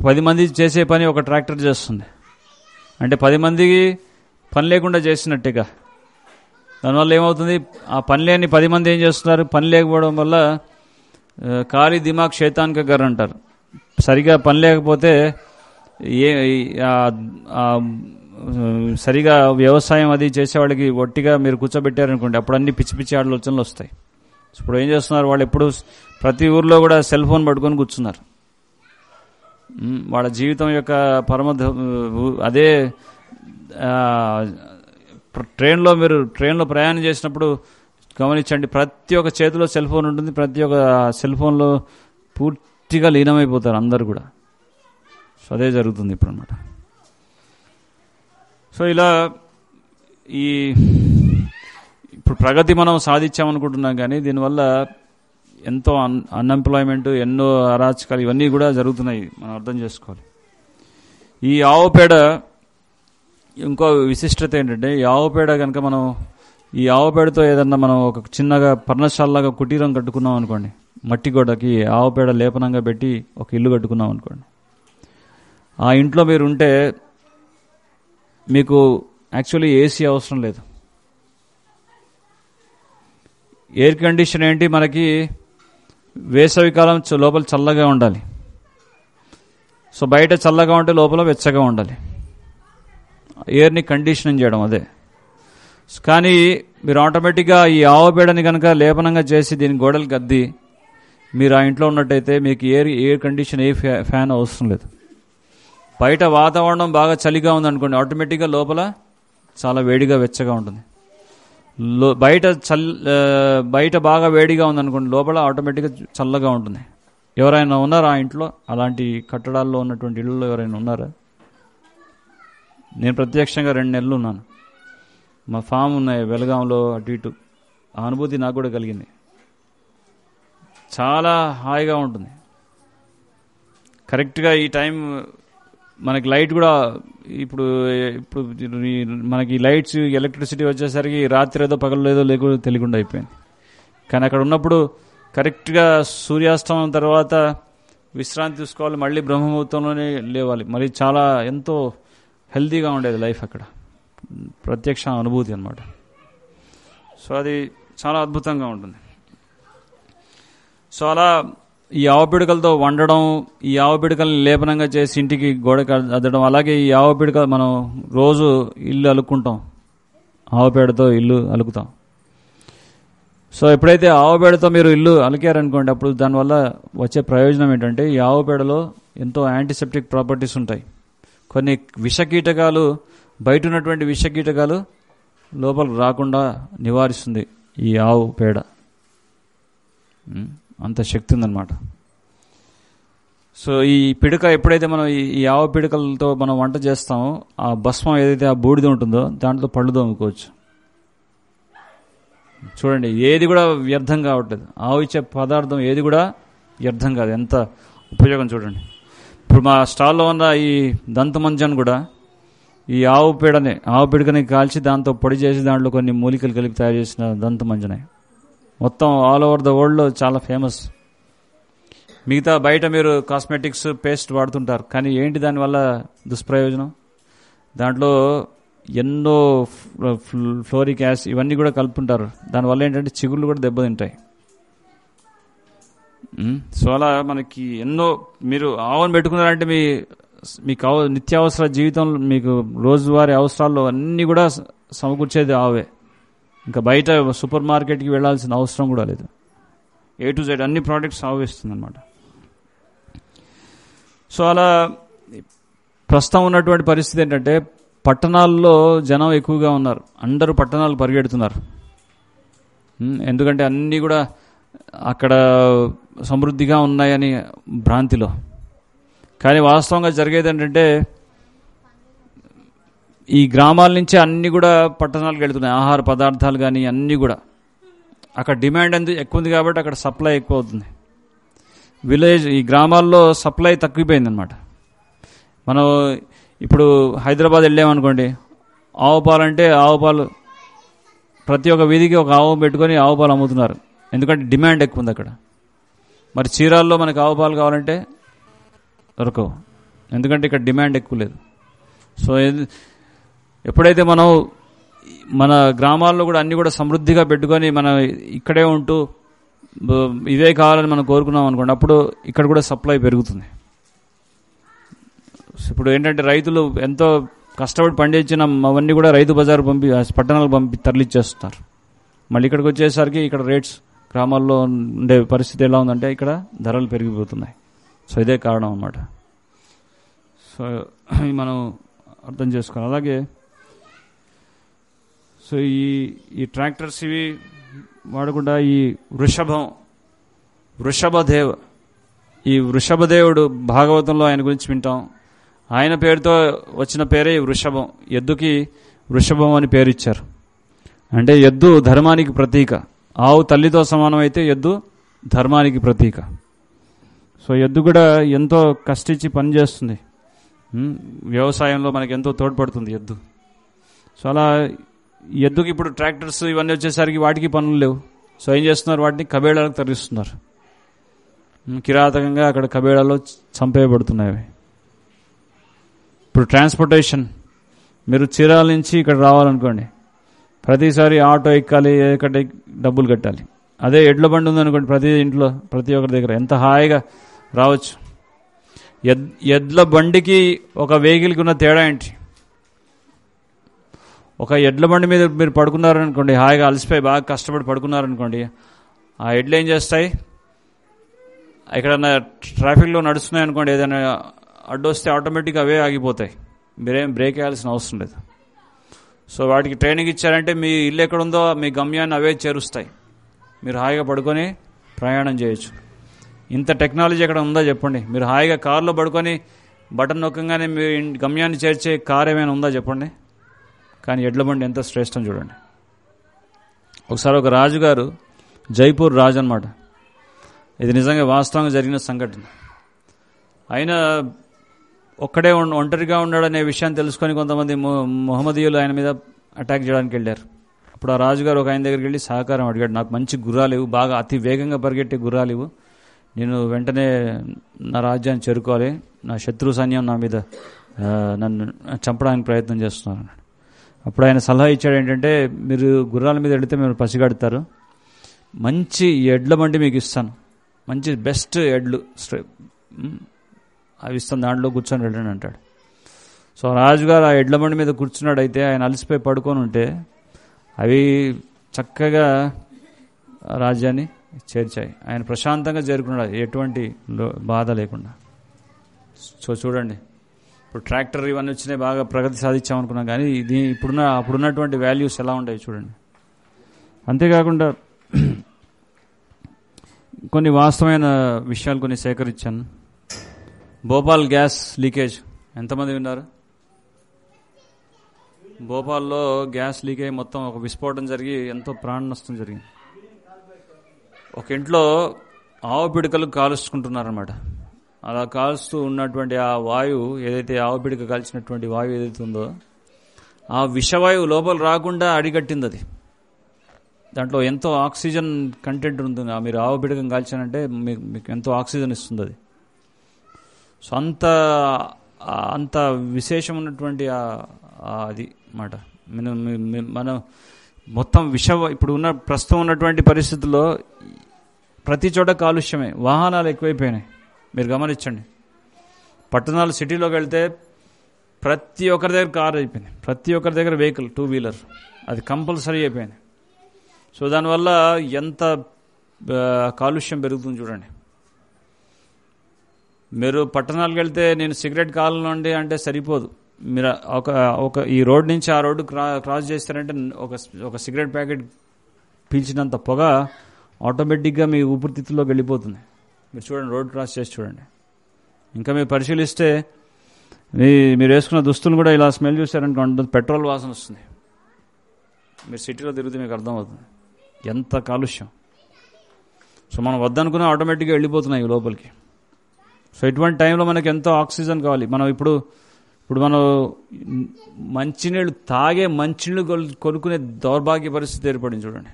10 మంది చేసే పని ఒక ట్రాక్టర్ చేస్తుంది. అంటే 10 మందికి పని లేకుండా చేసినట్టుగా. దానివల్ల ఏమవుతుంది, ఆ పని లేని 10 మంది ఏం చేస్తున్నారు, పని లేకపోవడం వల్ల ఖాళీ దిమాగ్ శైతాన్ కా ఘర్ అంటారు. సరిగా పని లేకపోతే సరిగా వ్యవసాయం అది చేసేవాళ్ళకి ఒట్టిగా మీరు కూర్చోబెట్టారనుకోండి, అప్పుడు అన్ని పిచ్చి పిచ్చి ఆలోచనలు వస్తాయి. ఇప్పుడు ఏం చేస్తున్నారు, వాళ్ళు ఎప్పుడు ప్రతి ఊర్లో కూడా సెల్ ఫోన్ పట్టుకొని కూర్చున్నారు. వాళ్ళ జీవితం యొక్క అదే. ట్రైన్లో ప్రయాణం చేసినప్పుడు గమనించండి, ప్రతి ఒక్క చేతిలో సెల్ ఫోన్ ఉంటుంది. ప్రతి ఒక్క సెల్ ఫోన్లో పూర్తిగా లీనమైపోతారు అందరు కూడా. సో అదే జరుగుతుంది ఇప్పుడు అన్నమాట. సో ఇలా ఇప్పుడు ప్రగతి మనం సాధించామనుకుంటున్నాం, కానీ దీనివల్ల ఎంతో అన్ఎంప్లాయ్మెంట్, ఎన్నో అరాచకాలు ఇవన్నీ కూడా జరుగుతున్నాయి. మనం అర్థం చేసుకోవాలి. ఈ ఆవు పేడ ఇంకో విశిష్టత ఏంటంటే, ఈ ఆవు పేడ కనుక మనం ఈ ఆవు పేడతో ఏదన్నా మనం ఒక చిన్నగా పర్ణశాలలాగా కుటీరం కట్టుకున్నాం అనుకోండి, మట్టి గోడకి ఆవు పేడ లేపనంగా పెట్టి ఒక ఇల్లు కట్టుకున్నాం అనుకోండి, ఆ ఇంట్లో మీరు ఉంటే మీకు యాక్చువల్లీ ఏసీ అవసరం లేదు. ఎయిర్ కండిషన్ ఏంటి, మనకి వేసవికాలం లోపల చల్లగా ఉండాలి. సో బయట చల్లగా ఉంటే లోపల వెచ్చగా ఉండాలి. ఎయిర్ని కండిషనింగ్ చేయడం అదే. కానీ మీరు ఆటోమేటిక్గా ఈ ఆవు పేడని కనుక లేపనంగా చేసి దీని గోడలకు అద్ది మీరు ఆ ఇంట్లో ఉన్నట్టయితే మీకు ఎయిర్ కండిషన్, ఏ ఫ్యాన్ అవసరం లేదు. బయట వాతావరణం బాగా చలిగా ఉందనుకోండి, ఆటోమేటిక్గా లోపల చాలా వేడిగా వెచ్చగా ఉంటుంది. బయట బాగా వేడిగా ఉందనుకోండి, లోపల ఆటోమేటిక్గా చల్లగా ఉంటుంది. ఎవరైనా ఉన్నారా ఆ ఇంట్లో? అలాంటి కట్టడాల్లో ఉన్నటువంటి ఇళ్ళలో ఎవరైనా ఉన్నారా? నేను ప్రత్యక్షంగా 2 నెలలు ఉన్నాను. మా ఫామ్ ఉన్నాయి వెలగాంలో, అటు ఇటు. ఆ అనుభూతి నాకు కూడా కలిగింది. చాలా హాయిగా ఉంటుంది. కరెక్ట్గా ఈ టైం మనకి లైట్ కూడా ఇప్పుడు మనకి లైట్స్, ఎలక్ట్రిసిటీ వచ్చేసరికి రాత్రి ఏదో పగలు ఏదో తెలియకుండా అయిపోయింది. కానీ అక్కడ ఉన్నప్పుడు కరెక్ట్గా సూర్యాస్తమం తర్వాత విశ్రాంతి తీసుకోవాలి, మళ్ళీ బ్రహ్మముహూర్తంలోనే లేవాలి. మరి చాలా ఎంతో హెల్తీగా ఉండేది లైఫ్ అక్కడ. ప్రత్యక్ష అనుభూతి అన్నమాట. సో అది చాలా అద్భుతంగా ఉంటుంది. సో అలా ఈ ఆవు పిడకలతో వండడం, ఈ ఆవు పిడకల్ని లేపనంగా చేసి ఇంటికి గోడకి అద్దడం, అలాగే ఈ ఆవు పిడక మనం రోజు ఇల్లు అలుక్కుంటాం, ఆవు పేడతో ఇల్లు అలుకుతాం. సో ఎప్పుడైతే ఆవు పేడతో మీరు ఇల్లు అలికారనుకోండి, అప్పుడు దానివల్ల వచ్చే ప్రయోజనం ఏంటంటే, ఈ ఆవు పేడలో ఎంతో యాంటీసెప్టిక్ ప్రాపర్టీస్ ఉంటాయి. కొన్ని విషకీటకాలు, బయట ఉన్నటువంటి విషకీటకాలు లోపలికి రాకుండా నివారిస్తుంది ఈ ఆవు పేడ. అంత శక్తి ఉందన్నమాట. సో ఈ పిడక ఎప్పుడైతే మనం ఈ ఆవు పిడకలతో మనం వంట చేస్తామో, ఆ భస్మం ఏదైతే ఆ బూడిద ఉంటుందో దాంట్లో పళ్ళు తోముకోవచ్చు. చూడండి, ఏది కూడా వ్యర్థం కావట్లేదు. ఆవు ఇచ్చే పదార్థం ఏది కూడా వ్యర్థం కాదు. ఎంత ఉపయోగం చూడండి. ఇప్పుడు మా స్టాల్లో ఉన్న ఈ దంతమంజన్ కూడా ఈ ఆవు పిడకని కాల్చి దాంతో పొడి చేసి దాంట్లో కొన్ని మూలికలు కలిపి తయారు చేసిన దంతమంజనే. మొత్తం ఆల్ ఓవర్ ద వరల్డ్లో చాలా ఫేమస్. మిగతా బయట మీరు కాస్మెటిక్స్, పేస్ట్ వాడుతుంటారు, కానీ ఏంటి దానివల్ల దుష్ప్రయోజనం? దాంట్లో ఎన్నో ఫ్లోరిక్ యాసిడ్ ఇవన్నీ కూడా కలుపుతుంటారు. దానివల్ల ఏంటంటే చిగుళ్ళు కూడా దెబ్బతింటాయి. సో అలా మనకి ఎన్నో, మీరు ఆవును పెట్టుకున్నారంటే మీకు నిత్యావసర జీవితంలో మీకు రోజువారీ అవసరాల్లో అన్నీ కూడా సమకూర్చేది ఆవే. ఇంకా బయట సూపర్ మార్కెట్కి వెళ్ళాల్సిన అవసరం కూడా లేదు. A to Z అన్ని ప్రోడక్ట్స్ ఆవు ఇస్తుంది అనమాట. సో అలా ప్రస్తుతం ఉన్నటువంటి పరిస్థితి ఏంటంటే, పట్టణాల్లో జనం ఎక్కువగా ఉన్నారు. అందరూ పట్టణాలు పరిగెడుతున్నారు. ఎందుకంటే అన్నీ కూడా అక్కడ సమృద్ధిగా ఉన్నాయని భ్రాంతిలో. కానీ వాస్తవంగా జరిగేది ఏంటంటే, ఈ గ్రామాల నుంచి అన్నీ కూడా పట్టణాలకు వెళ్తున్నాయి. ఆహార పదార్థాలు కానీ అన్నీ కూడా అక్కడ డిమాండ్ ఎక్కువ ఉంది కాబట్టి అక్కడ సప్లై ఎక్కువ అవుతుంది. ఈ గ్రామాల్లో సప్లై తగ్గిపోయిందనమాట. మనం ఇప్పుడు హైదరాబాద్ వెళ్ళామనుకోండి, ఆవు పాలు అంటే ఆవు పాలు ప్రతి ఒక్క వీధికి ఒక ఆవు పెట్టుకొని ఆవు పాలు అమ్ముతున్నారు. ఎందుకంటే డిమాండ్ ఎక్కువ ఉంది అక్కడ. మరి చీరాల్లో మనకు ఆవు పాలు కావాలంటే దొరకవు, ఎందుకంటే ఇక్కడ డిమాండ్ ఎక్కువ లేదు. సో ఎప్పుడైతే మనం మన గ్రామాల్లో కూడా అన్నీ కూడా సమృద్ధిగా పెట్టుకొని మనం ఇక్కడే ఉంటూ ఇవే కావాలని మనం కోరుకున్నాం అనుకోండి, అప్పుడు ఇక్కడ కూడా సప్లై పెరుగుతుంది. ఇప్పుడు ఏంటంటే రైతులు ఎంతో కష్టపడి పండించిన అవన్నీ కూడా రైతు బజారు పట్టణాలకు తరలిచ్చేస్తున్నారు. మళ్ళీ ఇక్కడికి వచ్చేసరికి ఇక్కడ రేట్స్ గ్రామాల్లో ఉండే పరిస్థితి ఎలా ఉందంటే ఇక్కడ ధరలు పెరిగిపోతున్నాయి. సో ఇదే కారణం అన్నమాట. సో మనం అర్థం చేసుకోవాలి. అలాగే సో ఈ ట్రాక్టర్స్ ఇవి వాడకుండా ఈ వృషభదేవ్, ఈ వృషభదేవుడు భాగవతంలో ఆయన గురించి వింటాం. ఆయన పేరుతో వచ్చిన పేరే వృషభం. ఎద్దుకి వృషభం అని పేరు ఇచ్చారు. అంటే ఎద్దు ధర్మానికి ప్రతీక. ఆవు తల్లితో సమానం అయితే ఎద్దు ధర్మానికి ప్రతీక. సో ఎద్దు కూడా ఎంతో కష్టించి పని చేస్తుంది. వ్యవసాయంలో మనకి ఎంతో తోడ్పడుతుంది ఎద్దు. సో అలా ఎద్దుకి ఇప్పుడు ట్రాక్టర్స్ ఇవన్నీ వచ్చేసరికి వాటికి పనులు లేవు. సో ఏం చేస్తున్నారు, వాటిని కబేళాలకు తరలిస్తున్నారు. కిరాతకంగా అక్కడ కబేళాలో చంపేయబడుతున్నాయి. ఇప్పుడు ట్రాన్స్పోర్టేషన్, మీరు చీరాల నుంచి ఇక్కడ రావాలనుకోండి, ప్రతిసారి ఆటో ఎక్కాలి, ఎక్కడ డబ్బులు కట్టాలి. అదే ఎడ్ల బండి ఉందనుకోండి, ప్రతి ఇంట్లో ప్రతి ఒక్కరి దగ్గర ఎంత హాయిగా రావచ్చు. ఎడ్ల బండికి ఒక వెహికల్కి ఉన్న తేడా ఏంటి? ఒక ఎడ్ల బండి మీద మీరు పడుకున్నారనుకోండి, హాయిగా అలసిపోయి బాగా కష్టపడి పడుకున్నారనుకోండి, ఆ ఎడ్లు ఏం చేస్తాయి, ఎక్కడన్నా ట్రాఫిక్లో నడుస్తున్నాయి అనుకోండి, ఏదైనా అడ్డొస్తే ఆటోమేటిక్గా అవే ఆగిపోతాయి. మీరేం బ్రేక్ వేయాల్సిన అవసరం లేదు. సో వాటికి ట్రైనింగ్ ఇచ్చారంటే మీ ఇల్లు ఎక్కడుందో మీ గమ్యాన్ని అవే చేరుస్తాయి. మీరు హాయిగా పడుకొని ప్రయాణం చేయొచ్చు. ఇంత టెక్నాలజీ ఎక్కడ ఉందో చెప్పండి. మీరు హాయిగా కారులో పడుకొని బటన్ నొక్కగానే మీ గమ్యాన్ని చేర్చే కార్ ఏమైనా ఉందా చెప్పండి. కానీ ఎడ్ల బండి ఎంత శ్రేష్టం చూడండి. ఒకసారి ఒక రాజుగారు, జైపూర్ రాజు అనమాట, ఇది నిజంగా వాస్తవంగా జరిగిన సంఘటన. ఆయన ఒక్కడే ఒంటరిగా ఉన్నాడనే విషయాన్ని తెలుసుకొని కొంతమంది మొహమ్మదీయులు ఆయన మీద అటాక్ చేయడానికి వెళ్ళారు. అప్పుడు ఆ రాజుగారు ఒక ఆయన దగ్గరికి వెళ్ళి సహకారం అడిగాడు. నాకు మంచి గుర్రాలు ఇవ్వు, బాగా అతి వేగంగా పరిగెట్టే గుర్రాలు ఇవ్వు, నేను వెంటనే నా రాజ్యాన్ని చేరుకోవాలి, నా శత్రు సైన్యం నా మీద నన్ను చంపడానికి ప్రయత్నం చేస్తున్నారు. అప్పుడు ఆయన సలహా ఇచ్చాడు ఏంటంటే, మీరు గుర్రాల మీద వెళితే మీరు పసిగడతారు, మంచి ఎడ్ల బండి మీకు ఇస్తాను, మంచి బెస్ట్ ఎడ్లు అవి ఇస్తాను, దాంట్లో కూర్చొని వెళ్ళండి అంటాడు. సో రాజుగారు ఆ ఎడ్ల బండి మీద కూర్చున్నాడైతే ఆయన అలసిపోయి పడుకొని ఉంటే అవి చక్కగా రాజ్యాన్ని చేర్చాయి. ఆయన ప్రశాంతంగా చేరుకున్నాడు, ఎటువంటి బాధ లేకుండా. సో చూడండి, ఇప్పుడు ట్రాక్టర్ ఇవన్నీ వచ్చినాయి, బాగా ప్రగతి సాధించామనుకున్నాం, కానీ ఇది అప్పుడున్నటువంటి వాల్యూస్ ఎలా ఉంటాయి చూడండి. అంతేకాకుండా కొన్ని వాస్తవమైన విషయాలు కొన్ని సేకరించాను. భోపాల్ గ్యాస్ లీకేజ్ ఎంతమంది విన్నారు? భోపాల్లో గ్యాస్ లీక్ అయ్యి మొత్తం ఒక విస్ఫోటనం జరిగి ఎంతో ప్రాణ నష్టం జరిగింది. ఒక ఇంట్లో ఆవు పిడకలు కాలుచుకుంటున్నారన్నమాట. అలా కాలుస్తూ ఉన్నటువంటి ఆ వాయువు ఏదైతే, ఆవు పిడక కాల్చినటువంటి వాయువు ఏదైతే ఉందో, ఆ విషవాయువు లోపల రాకుండా అడిగట్టింది. అది దాంట్లో ఎంతో ఆక్సిజన్ కంటెంట్ ఉంటుంది. మీరు ఆవు పిడకం కాల్చానంటే మీకు ఎంతో ఆక్సిజన్ ఇస్తుంది అది. సో అంత విశేషం ఉన్నటువంటి అది మాట. మనం మొత్తం ఇప్పుడు ప్రస్తుతం ఉన్నటువంటి పరిస్థితుల్లో ప్రతి చోట కాలుష్యమే, వాహనాలు ఎక్కువైపోయినాయి. మీరు గమనించండి, పట్టణాలు సిటీలోకి వెళ్తే ప్రతి ఒక్కరి దగ్గర కారు అయిపోయింది, ప్రతి ఒక్కరి దగ్గర వెహికల్, 2 వీలర్, అది కంపల్సరీ అయిపోయింది. సో దానివల్ల ఎంత కాలుష్యం పెరుగుతుంది చూడండి. మీరు పట్టణాలకు వెళ్తే నేను సిగరెట్ కావాలండి అంటే సరిపోదు. మీరు ఈ రోడ్ నుంచి ఆ రోడ్డు క్రాస్ చేస్తారంటే ఒక సిగరెట్ ప్యాకెట్ పీల్చినంత పొగ ఆటోమేటిక్గా మీ ఊపిరితిత్తుల్లోకి వెళ్ళిపోతుంది. మీరు చూడండి, రోడ్ క్రాస్ చేసి చూడండి. ఇంకా మీరు పరిశీలిస్తే మీరు వేసుకున్న దుస్తులు కూడా ఇలా స్మెల్ చూసారనుకోండి, పెట్రోల్ వాసన వస్తుంది. మీరు సిటీలో తిరిగితే మీకు అర్థమవుతుంది ఎంత కాలుష్యం. సో మనం వద్దనుకున్న ఆటోమేటిక్గా వెళ్ళిపోతున్నాయి లోపలికి. సో ఇటువంటి టైంలో మనకి ఎంతో ఆక్సిజన్ కావాలి. మనం ఇప్పుడు మనం మంచినీళ్ళు మంచినీళ్ళు కొనుక్కునే దౌర్భాగ్య పరిస్థితి ఏర్పడింది చూడండి.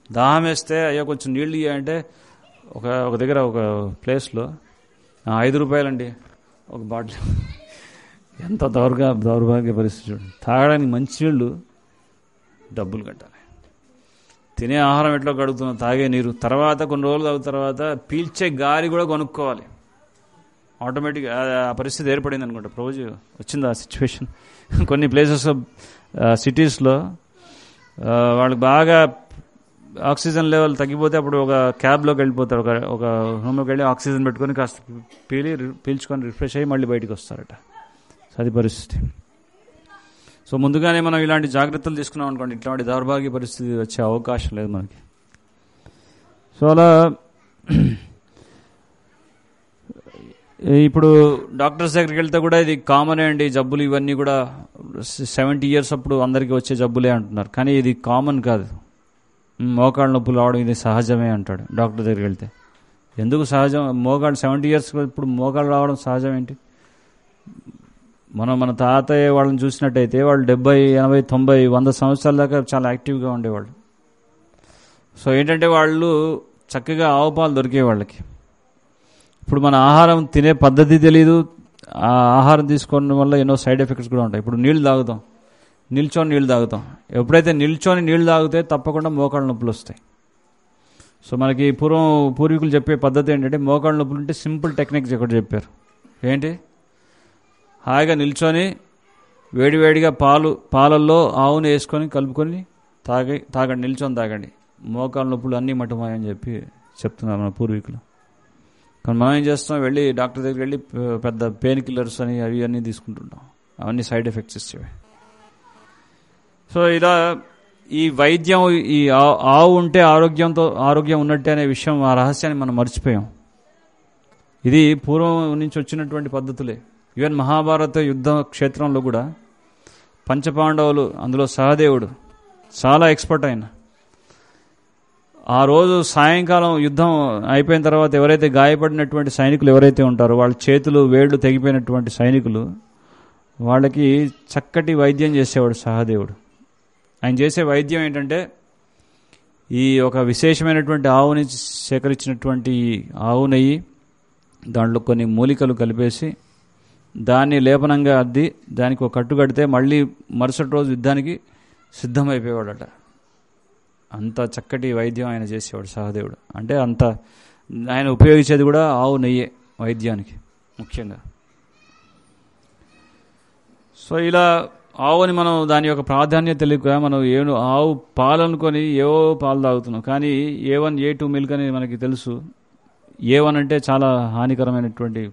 దాహం వేస్తే అయ్యో కొంచెం నీళ్ళు ఇవ్వంటే ఒక దగ్గర ఒక ప్లేస్లో 5 రూపాయలండి ఒక బాటిల్. ఎంత దౌర్భాగ్య పరిస్థితి చూడండి. తాగడానికి మంచినీళ్ళు డబ్బులు కట్టాలి. తినే ఆహారం ఎట్లా కడుగుతున్నాం, తాగే నీరు, తర్వాత కొన్ని రోజులు తాగిన తర్వాత పీల్చే గాలి కూడా కొనుక్కోవాలి. ఆటోమేటిక్గా ఆ పరిస్థితి ఏర్పడింది అనుకుంటా. రోజు వచ్చింది ఆ సిచ్యువేషన్ కొన్ని ప్లేసెస్ సిటీస్లో. వాళ్ళకి బాగా ఆక్సిజన్ లెవెల్ తగ్గిపోతే అప్పుడు ఒక క్యాబ్లోకి వెళ్ళిపోతారు, ఒక రూమ్లోకి వెళ్ళి ఆక్సిజన్ పెట్టుకొని కాస్త పీల్చుకొని రిఫ్రెష్ అయ్యి మళ్ళీ బయటికి వస్తారట. సో అది పరిస్థితి. సో ముందుగానే మనం ఇలాంటి జాగ్రత్తలు తీసుకున్నాం అనుకోండి, ఇట్లాంటి దౌర్భాగ్య పరిస్థితి వచ్చే అవకాశం లేదు మనకి. సో అలా ఇప్పుడు డాక్టర్స్ దగ్గరికి వెళ్తే కూడా ఇది కామనే అండి, జబ్బులు ఇవన్నీ కూడా 70 years అప్పుడు అందరికీ వచ్చే జబ్బులే అంటున్నారు. కానీ ఇది కామన్ కాదు. మోకాళ్ళ నొప్పులు రావడం ఇది సహజమే అంటాడు డాక్టర్ దగ్గరికి వెళ్తే. ఎందుకు సహజం? మోకాళ్ళు 70 years ఇప్పుడు మోకాళ్ళు రావడం సహజం ఏంటి? మన తాతయ్య వాళ్ళని చూసినట్టయితే వాళ్ళు 70, 80, 90, 100 సంవత్సరాల దాకా చాలా యాక్టివ్గా ఉండేవాళ్ళు. సో ఏంటంటే వాళ్ళు చక్కగా ఆవు పాలు దొరికే వాళ్ళకి. ఇప్పుడు మన ఆహారం తినే పద్ధతి తెలీదు, ఆ ఆహారం తీసుకోవడం వల్ల ఎన్నో సైడ్ ఎఫెక్ట్స్ కూడా ఉంటాయి. ఇప్పుడు నీళ్ళు తాగుతాం, నిల్చొని నీళ్ళు తాగుతాం. ఎప్పుడైతే నిల్చొని నీళ్ళు తాగితే తప్పకుండా మోకాళ్ళ నొప్పులు వస్తాయి. సో మనకి పూర్వీకులు చెప్పే పద్ధతి ఏంటంటే మోకాళ్ళ నొప్పులు ఉంటే సింపుల్ టెక్నిక్స్ ఒకటి చెప్పారు. ఏంటి? హాయిగా నిల్చొని వేడివేడిగా పాలల్లో ఆవును వేసుకొని కలుపుకొని తాగండి, నిల్చొని తాగండి, మోకాళ్ళ నొప్పులు అన్నీ మటుమాయని చెప్పి చెప్తున్నారు మన పూర్వీకులు. కానీ మనం ఏం చేస్తాం, వెళ్ళి డాక్టర్ దగ్గరికి వెళ్ళి పెద్ద పెయిన్ కిల్లర్స్ అని అన్నీ తీసుకుంటుంటాం. అవన్నీ సైడ్ ఎఫెక్ట్స్ ఇచ్చేవి. సో ఇలా ఈ వైద్యం, ఈ ఆవు ఉంటే ఆరోగ్యం ఉన్నట్టే అనే విషయం, ఆ రహస్యాన్ని మనం మర్చిపోయాం. ఇది పూర్వం నుంచి వచ్చినటువంటి పద్ధతులే. ఈవెన్ మహాభారత యుద్ధ క్షేత్రంలో కూడా పంచపాండవులు, అందులో సహదేవుడు చాలా ఎక్స్పర్ట్ అయిన. ఆ రోజు సాయంకాలం యుద్ధం అయిపోయిన తర్వాత ఎవరైతే గాయపడినటువంటి సైనికులు ఎవరైతే ఉంటారో, వాళ్ళ చేతులు వేళ్లు తెగిపోయినటువంటి సైనికులు, వాళ్ళకి చక్కటి వైద్యం చేసేవాడు సహదేవుడు. ఆయన చేసే వైద్యం ఏంటంటే ఈ ఒక విశేషమైనటువంటి ఆవుని సేకరించినటువంటి ఆవు నెయ్యి, దాంట్లో కొన్ని మూలికలు కలిపేసి దాన్ని లేపనంగా అద్ది దానికి ఒక కట్టు కడితే మళ్ళీ మరుసటి రోజు యుద్ధానికి సిద్ధమైపోయేవాడట. అంత చక్కటి వైద్యం ఆయన చేసేవాడు సహదేవుడు. అంటే అంత ఆయన ఉపయోగించేది కూడా ఆవు నెయ్యే వైద్యానికి ముఖ్యంగా. సో ఇలా ఆవుని మనం దాని యొక్క ప్రాధాన్యత తెలియక మనం ఆవు పాలు అనుకొని ఏవో పాలు తాగుతున్నాం. కానీ A1, A2 మిల్క్ అని మనకి తెలుసు. A1 అంటే చాలా హానికరమైనటువంటి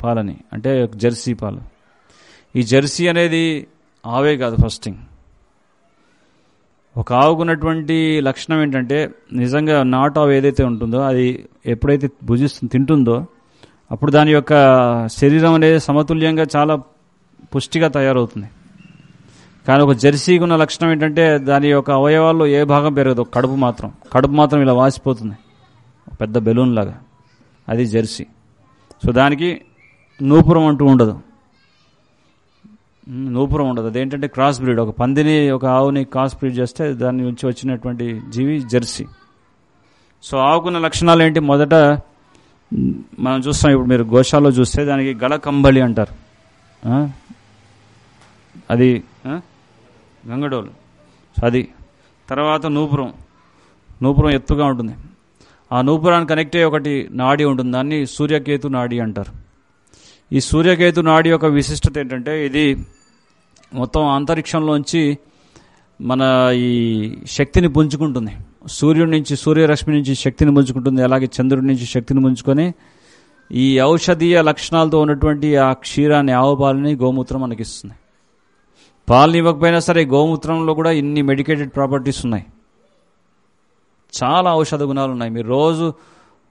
పాలని, అంటే జెర్సీ పాలు. ఈ జెర్సీ అనేది ఆవే కాదు. ఫస్ట్ థింగ్, ఒక ఆవుకున్నటువంటి లక్షణం ఏంటంటే నిజంగా నాటు ఆవు ఏదైతే ఉంటుందో అది ఎప్పుడైతే తింటుందో అప్పుడు దాని యొక్క శరీరం అనేది సమతుల్యంగా చాలా పుష్టిగా తయారవుతుంది. కానీ ఒక జెర్సీకి ఉన్న లక్షణం ఏంటంటే దాని యొక్క అవయవాల్లో ఏ భాగం పెరగదు, కడుపు మాత్రం ఇలా వాసిపోతుంది పెద్ద బెలూన్ లాగా. అది జెర్సీ. సో దానికి నూపురం అంటూ ఉండదు. అదేంటంటే క్రాస్ బ్రీడ్. ఒక పందిని ఒక ఆవుని క్రాస్ బ్రీడ్ చేస్తే దాని నుంచి వచ్చినటువంటి జీవి జెర్సీ. సో ఆవుకున్న లక్షణాలు ఏంటి? మొదట మనం చూస్తాం, ఇప్పుడు మీరు గోశాలలో చూస్తే దానికి గళకంబళి అంటారు, అది గంగడోలు. అది తర్వాత నూపురం ఎత్తుగా ఉంటుంది. ఆ నూపురాన్ని కనెక్ట్ అయ్యే ఒకటి నాడి ఉంటుంది, దాన్ని సూర్యకేతు నాడి అంటారు. ఈ సూర్యకేతు నాడి యొక్క విశిష్టత ఏంటంటే ఇది మొత్తం అంతరిక్షంలోంచి మన ఈ శక్తిని పుంజుకుంటుంది. సూర్యరశ్మి నుంచి శక్తిని పుంజుకుంటుంది. అలాగే చంద్రుడి నుంచి శక్తిని పుంజుకొని ఈ ఔషధీయ లక్షణాలతో ఉన్నటువంటి ఆ క్షీరాన్ని, ఆవు పాలని గోమూత్రం మనకిస్తుంది. పాలని ఇవ్వకపోయినా సరే గోమూత్రంలో కూడా ఇన్ని మెడికేటెడ్ ప్రాపర్టీస్ ఉన్నాయి, చాలా ఔషధ గుణాలు ఉన్నాయి. మీరు రోజు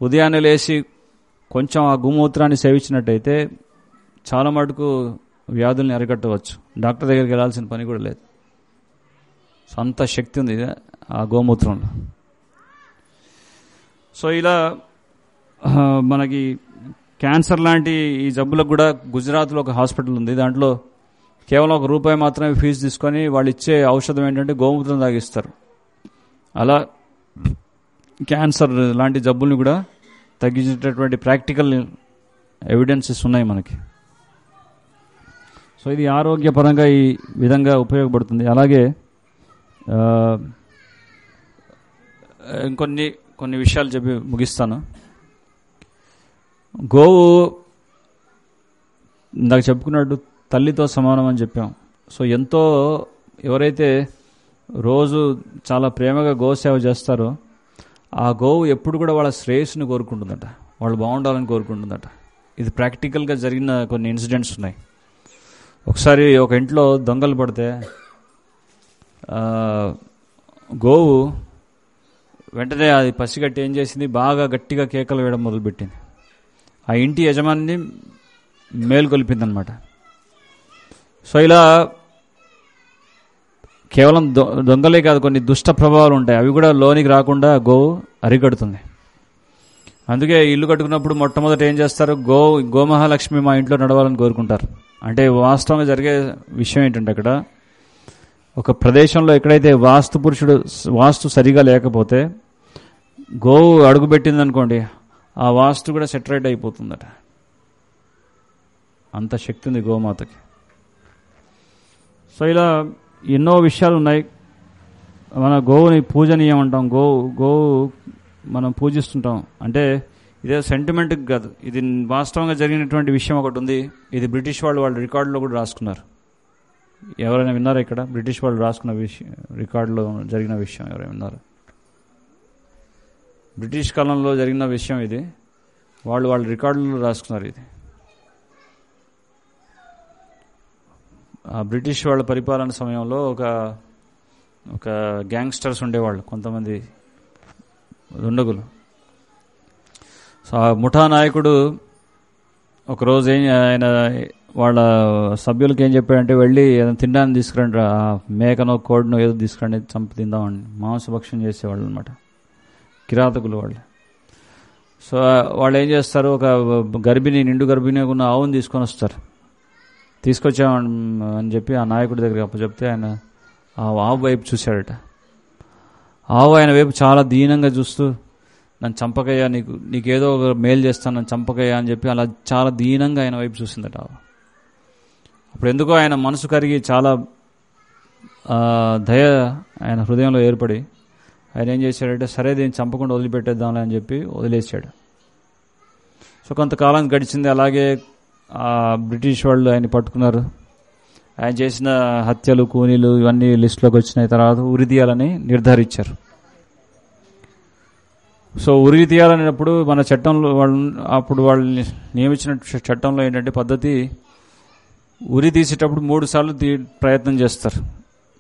ఉదయాన్నే లేచి కొంచెం ఆ గోమూత్రాన్ని సేవించినట్టయితే చాలా మటుకు వ్యాధుల్ని అరికట్టవచ్చు. డాక్టర్ దగ్గరికి వెళ్ళాల్సిన పని కూడా లేదు. అంత శక్తి ఉంది ఆ గోమూత్రంలో. సో ఇలా మనకి క్యాన్సర్ లాంటి ఈ జబ్బులకు కూడా గుజరాత్లో ఒక హాస్పిటల్ ఉంది. దాంట్లో కేవలం ₹1 మాత్రమే ఫీజు తీసుకొని వాళ్ళు ఇచ్చే ఔషధం ఏంటంటే గోమూత్రం తాగిస్తారు. అలా క్యాన్సర్ లాంటి జబ్బుల్ని కూడా తగ్గించేటటువంటి ప్రాక్టికల్ ఎవిడెన్సెస్ ఉన్నాయి మనకి. సో ఇది ఆరోగ్యపరంగా ఈ విధంగా ఉపయోగపడుతుంది. అలాగే కొన్ని విషయాలు చెప్పి ముగిస్తాను. గోవు ఇందాక చెప్పుకున్నట్టు తల్లితో సమానం అని చెప్పాం. సో ఎవరైతే రోజు చాలా ప్రేమగా గోసేవ చేస్తారో ఆ గోవు ఎప్పుడు కూడా వాళ్ళ శ్రేయస్సుని కోరుకుంటుందట, వాళ్ళు బాగుండాలని కోరుకుంటుందట. ఇది ప్రాక్టికల్గా జరిగిన కొన్ని ఇన్సిడెంట్స్ ఉన్నాయి. ఒకసారి ఒక ఇంట్లో దొంగలు పడితే గోవు వెంటనే అది పసిగట్టి ఏం చేసింది, బాగా గట్టిగా కేకలు వేయడం మొదలుపెట్టింది. ఆ ఇంటి యజమానిని మేలుకొల్పిందనమాట. సో ఇలా కేవలం దొంగలే కాదు, కొన్ని దుష్ట ప్రభావాలు ఉంటాయి, అవి కూడా లోనికి రాకుండా గోవు అరికడుతుంది. అందుకే ఇల్లు కట్టుకున్నప్పుడు మొట్టమొదట ఏం చేస్తారు, గోమహాలక్ష్మి మా ఇంట్లో నడవాలని కోరుకుంటారు. అంటే వాస్తవంగా జరిగే విషయం ఏంటంటే, అక్కడ ఒక ప్రదేశంలో ఎక్కడైతే వాస్తు సరిగా లేకపోతే గోవు అడుగుపెట్టిందనుకోండి, ఆ వాస్తు కూడా సెటరేట్ అయిపోతుందట. అంత శక్తి ఉంది గోమాతకి. సో ఇలా ఎన్నో విషయాలు ఉన్నాయి. మన గోవుని పూజనీయం అంటాం, గోవు మనం పూజిస్తుంటాం. అంటే ఇదే సెంటిమెంట్కి కాదు, ఇది వాస్తవంగా జరిగినటువంటి విషయం ఒకటి ఉంది. ఇది బ్రిటిష్ వాళ్ళ రికార్డులో కూడా రాసుకున్నారు. ఎవరైనా విన్నారా ఇక్కడ? బ్రిటిష్ వాళ్ళు రాసుకున్న విషయం, రికార్డులో జరిగిన విషయం ఎవరైనా విన్నారా? బ్రిటిష్ కాలంలో జరిగిన విషయం ఇది, వాళ్ళ రికార్డులో రాసుకున్నారు. ఇది ఆ బ్రిటిష్ వాళ్ళ పరిపాలన సమయంలో ఒక గ్యాంగ్స్టర్స్ ఉండేవాళ్ళు, కొంతమంది దుండగులు. సో ఆ ముఠా నాయకుడు ఒకరోజు ఆయన వాళ్ళ సభ్యులకి ఏం చెప్పాడంటే, వెళ్ళి ఏదైనా తినడానికి తీసుకురండి, ఆ మేకనో కోడినో ఏదో తీసుకురండి, చంపి తిందామని. మాంసభక్షం చేసేవాళ్ళు అనమాట, కిరాతకులు వాళ్ళు. సో వాళ్ళు ఏం చేస్తారు, ఒక నిండు గర్భిణి ఉన్న ఆవుని తీసుకొని వస్తారు. తీసుకొచ్చామని చెప్పి ఆ నాయకుడి దగ్గరికి అప్పచెప్తే ఆయన ఆ ఆవు వైపు చూశాడట. ఆవు ఆయన వైపు చాలా దీనంగా చూస్తూ, నన్ను చంపకయ్యా, నీకేదో ఒక మేలు చేస్తాను, నన్ను చంపకయ్యా అని చెప్పి అలా చాలా దీనంగా ఆయన వైపు చూసిందట ఆవు. అప్పుడు ఎందుకో ఆయన మనసు కరిగి చాలా దయ ఆయన హృదయంలో ఏర్పడి ఆయన ఏం చేశాడంటే, సరే దీన్ని చంపకుండా వదిలిపెట్టేద్దాంలే అని చెప్పి వదిలేశాడు. సో కొంతకాలం గడిచింది. అలాగే ఆ బ్రిటిష్ వాళ్ళు ఆయన పట్టుకున్నారు. ఆయన చేసిన హత్యలు, కూనీలు ఇవన్నీ లిస్టులోకి వచ్చిన తర్వాత ఉరి తీయాలని నిర్ధారించారు. సో ఉరి తీయాలనేటప్పుడు మన చట్టంలో వాళ్ళు నియమించిన చట్టంలో ఏంటంటే పద్ధతి, ఉరి తీసేటప్పుడు 3 సార్లు ప్రయత్నం చేస్తారు.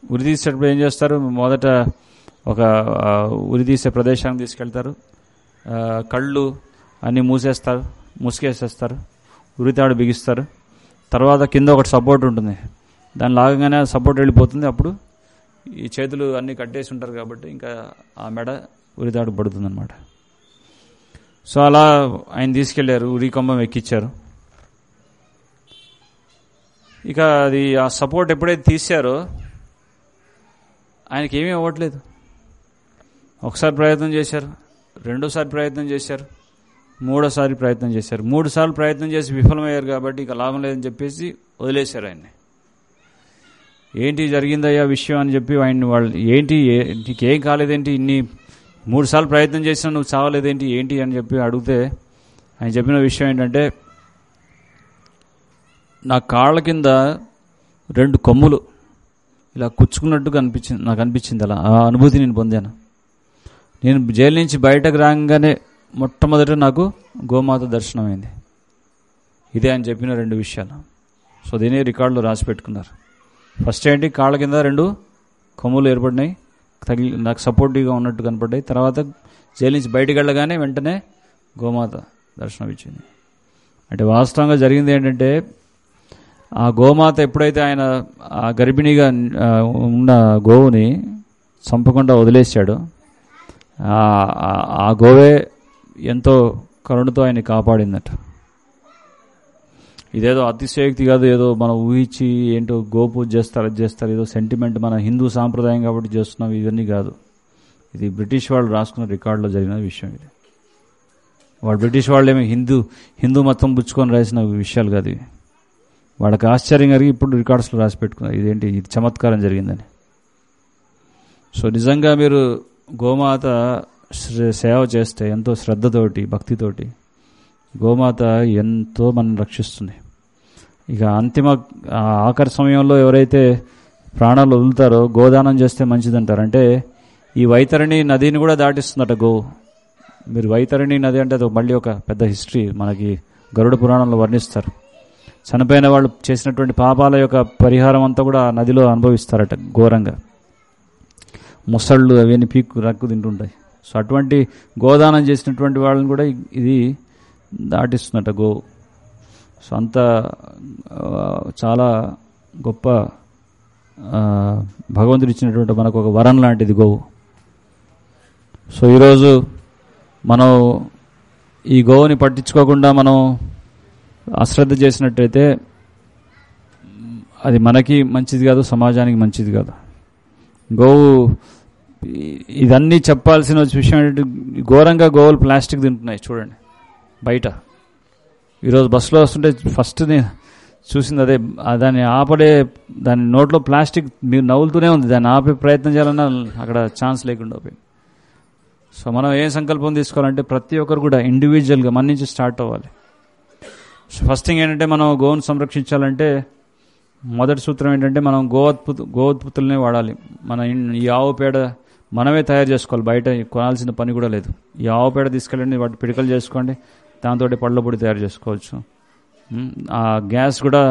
ఉరి తీసేటప్పుడు ఏం చేస్తారు, మొదట ఒక ఉరి తీసే ప్రదేశానికి తీసుకెళ్తారు, కళ్ళు అన్నీ ముసుకేసేస్తారు, ఉరితాడు బిగిస్తారు. తర్వాత కింద ఒకటి సపోర్ట్ ఉంటుంది, దాన్ని లాగగానే సపోర్ట్ వెళ్ళిపోతుంది. అప్పుడు ఈ చేతులు అన్నీ కట్టేసి ఉంటారు కాబట్టి ఇంకా ఆ మెడ ఉరితాడు పడుతుంది అనమాట. సో అలా ఆయన తీసుకెళ్లారు, ఉరి కంబం ఎక్కించారు. ఇక అది ఆ సపోర్ట్ ఎప్పుడైతే తీశారో ఆయనకి ఏమీ అవ్వట్లేదు. ఒకసారి ప్రయత్నం చేశారు, రెండోసారి ప్రయత్నం చేశారు, మూడోసారి ప్రయత్నం చేశారు. 3 సార్లు ప్రయత్నం చేసి విఫలమయ్యారు కాబట్టి ఇక లాభం లేదని చెప్పేసి వదిలేశారు ఆయన్ని. ఏంటి జరిగిందయ్యా విషయం అని చెప్పి వాళ్ళు నీకేం కాలేదేంటి, 3 సార్లు ప్రయత్నం చేసినా నువ్వు చావలేదేంటి, ఏంటి అని చెప్పి అడిగితే ఆయన చెప్పిన విషయం ఏంటంటే, నా కాళ్ళ కింద 2 కొమ్ములు ఇలా కుచ్చుకున్నట్టుగా నాకు అనిపించింది. అలా ఆ అనుభూతి నేను పొందాను. నేను జైలు నుంచి బయటకు రాగానే మొట్టమొదట నాకు గోమాత దర్శనమైంది. ఇదే ఆయన చెప్పిన 2 విషయాలు. సో దీని రికార్డులో రాసి పెట్టుకున్నారు. ఫస్ట్ ఏంటి, కాళ్ళ కింద 2 కొమ్ములు ఏర్పడినాయి, నాకు సపోర్టివ్గా ఉన్నట్టు కనపడ్డాయి. తర్వాత జైలు నుంచి బయటకు వెళ్ళగానే వెంటనే గోమాత దర్శనం ఇచ్చింది. అంటే వాస్తవంగా జరిగింది ఏంటంటే, ఆ గోమాత ఎప్పుడైతే ఆయన ఆ గర్భిణిగా ఉన్న గోవుని చంపకుండా వదిలేశాడో, ఆ గోవే ఎంతో కరుణతో ఆయన కాపాడిందట. ఇదేదో అతిశయోక్తి కాదు, ఏదో మనం ఊహించి ఏంటో గోపూజ చేస్తారు, అది చేస్తారు, ఏదో సెంటిమెంట్ మన హిందూ సాంప్రదాయం కాబట్టి చేస్తున్నాం, ఇవన్నీ కాదు. ఇది బ్రిటిష్ వాళ్ళు రాసుకున్న రికార్డులో జరిగిన విషయం. ఇది బ్రిటిష్ వాళ్ళు ఏమి హిందూ మతం పుచ్చుకొని రాసిన విషయాలు కాదు ఇవి. వాళ్ళకి ఆశ్చర్యం కలిగి ఇప్పుడు రికార్డ్స్లో రాసి పెట్టుకున్నారు, ఇదేంటి ఇది చమత్కారం జరిగిందని. సో నిజంగా మీరు గోమాత సేవ చేస్తే ఎంతో శ్రద్ధతోటి, భక్తితోటి గోమాత ఎంతో మనం రక్షిస్తుంది. ఇక ఆఖరి సమయంలో ఎవరైతే ప్రాణాలు వదులుతారో గోదానం చేస్తే మంచిదంటారు. అంటే ఈ వైతరణి నదిని కూడా దాటిస్తుందట గోవు. మీరు వైతరణి నది అంటే అది మళ్ళీ ఒక పెద్ద హిస్టరీ, మనకి గరుడ పురాణంలో వర్ణిస్తారు. చనిపోయిన వాళ్ళు చేసినటువంటి పాపాల యొక్క పరిహారం అంతా కూడా ఆ నదిలో అనుభవిస్తారట ఘోరంగా. ముసళ్ళు అవన్నీ రక్కు తింటుంటాయి. సో అటువంటి గోదానం చేసినటువంటి వాళ్ళని కూడా ఇది దాటిస్తుందట గోవు. సో అంత చాలా గొప్ప భగవంతుడు ఇచ్చినటువంటి మనకు ఒక వరం లాంటిది గోవు. సో ఈరోజు మనం ఈ గోవుని పట్టించుకోకుండా మనం అశ్రద్ధ చేసినట్టయితే అది మనకి మంచిది కాదు, సమాజానికి మంచిది కాదు. గోవు ఇదన్నీ చెప్పాల్సిన విషయం ఏంటంటే ఘోరంగా గోవులు ప్లాస్టిక్ తింటున్నాయి చూడండి బయట. ఈరోజు బస్సులో వస్తుంటే ఫస్ట్ చూసింది అదే. దాని నోట్లో ప్లాస్టిక్ మీరు నవ్వులుతూనే ఉంది. దాన్ని ఆపే ప్రయత్నం చేయాలన్నా అక్కడ ఛాన్స్ లేకుండా పోయింది. సో మనం ఏం సంకల్పం తీసుకోవాలంటే ప్రతి ఒక్కరు కూడా ఇండివిజువల్గా మన నుంచి స్టార్ట్ అవ్వాలి. సో ఫస్ట్ థింగ్ ఏంటంటే మనం గోవును సంరక్షించాలంటే మొదటి సూత్రం ఏంటంటే మనం గోవుత్పత్తులనే వాడాలి. మన ఈ ఆవు పేడ మనమే తయారు చేసుకోవాలి, బయట కొనాల్సిన పని కూడా లేదు. ఈ ఆవు పేడ తీసుకెళ్ళండి, వాటి పిడకలు చేసుకోండి, దాంతో పళ్ళ పొడి తయారు చేసుకోవచ్చు. ఆ గ్యాస్ కూడా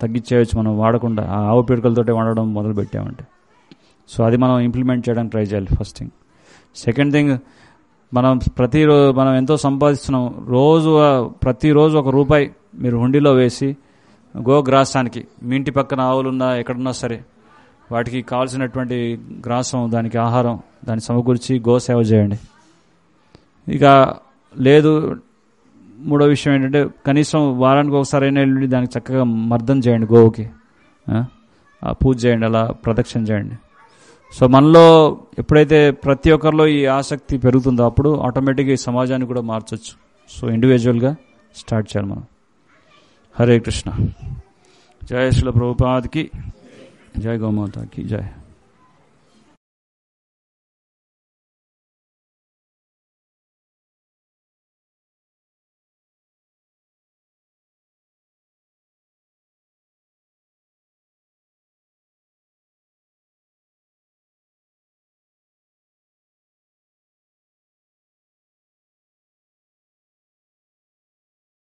తగ్గించేయచ్చు మనం వాడకుండా, ఆ ఆవు పిడకలతోటి వాడడం మొదలు పెట్టామంటే. సో అది మనం ఇంప్లిమెంట్ చేయడానికి ట్రై చేయాలి ఫస్ట్ థింగ్. సెకండ్ థింగ్, ప్రతిరోజు మనం ఎంతో సంపాదిస్తున్నాం, ప్రతిరోజు ₹1 మీరు హుండీలో వేసి గోగ్రాసానికి, మీ ఇంటి పక్కన ఆవులున్నా ఎక్కడున్నా సరే వాటికి కావాల్సినటువంటి గ్రాసం, దానికి ఆహారం, దాన్ని సమకూర్చి గోసేవ చేయండి. ఇక లేదు, మూడో విషయం ఏంటంటే కనీసం వారానికి ఒకసారి అయినా వెళ్ళి దానికి చక్కగా మర్దన చేయండి, గోవుకి పూజ చేయండి, అలా ప్రదక్షిణ చేయండి. సో మనలో ఎప్పుడైతే ప్రతి ఒక్కరిలో ఈ ఆసక్తి పెరుగుతుందో అప్పుడు ఆటోమేటిక్గా ఈ సమాజాన్ని కూడా మార్చవచ్చు. సో ఇండివిజువల్గా స్టార్ట్ చేయాలి మనం. హరే కృష్ణ. జయ శ్రీల ప్రభుపాద్కి జై, గోమాతాకి జై.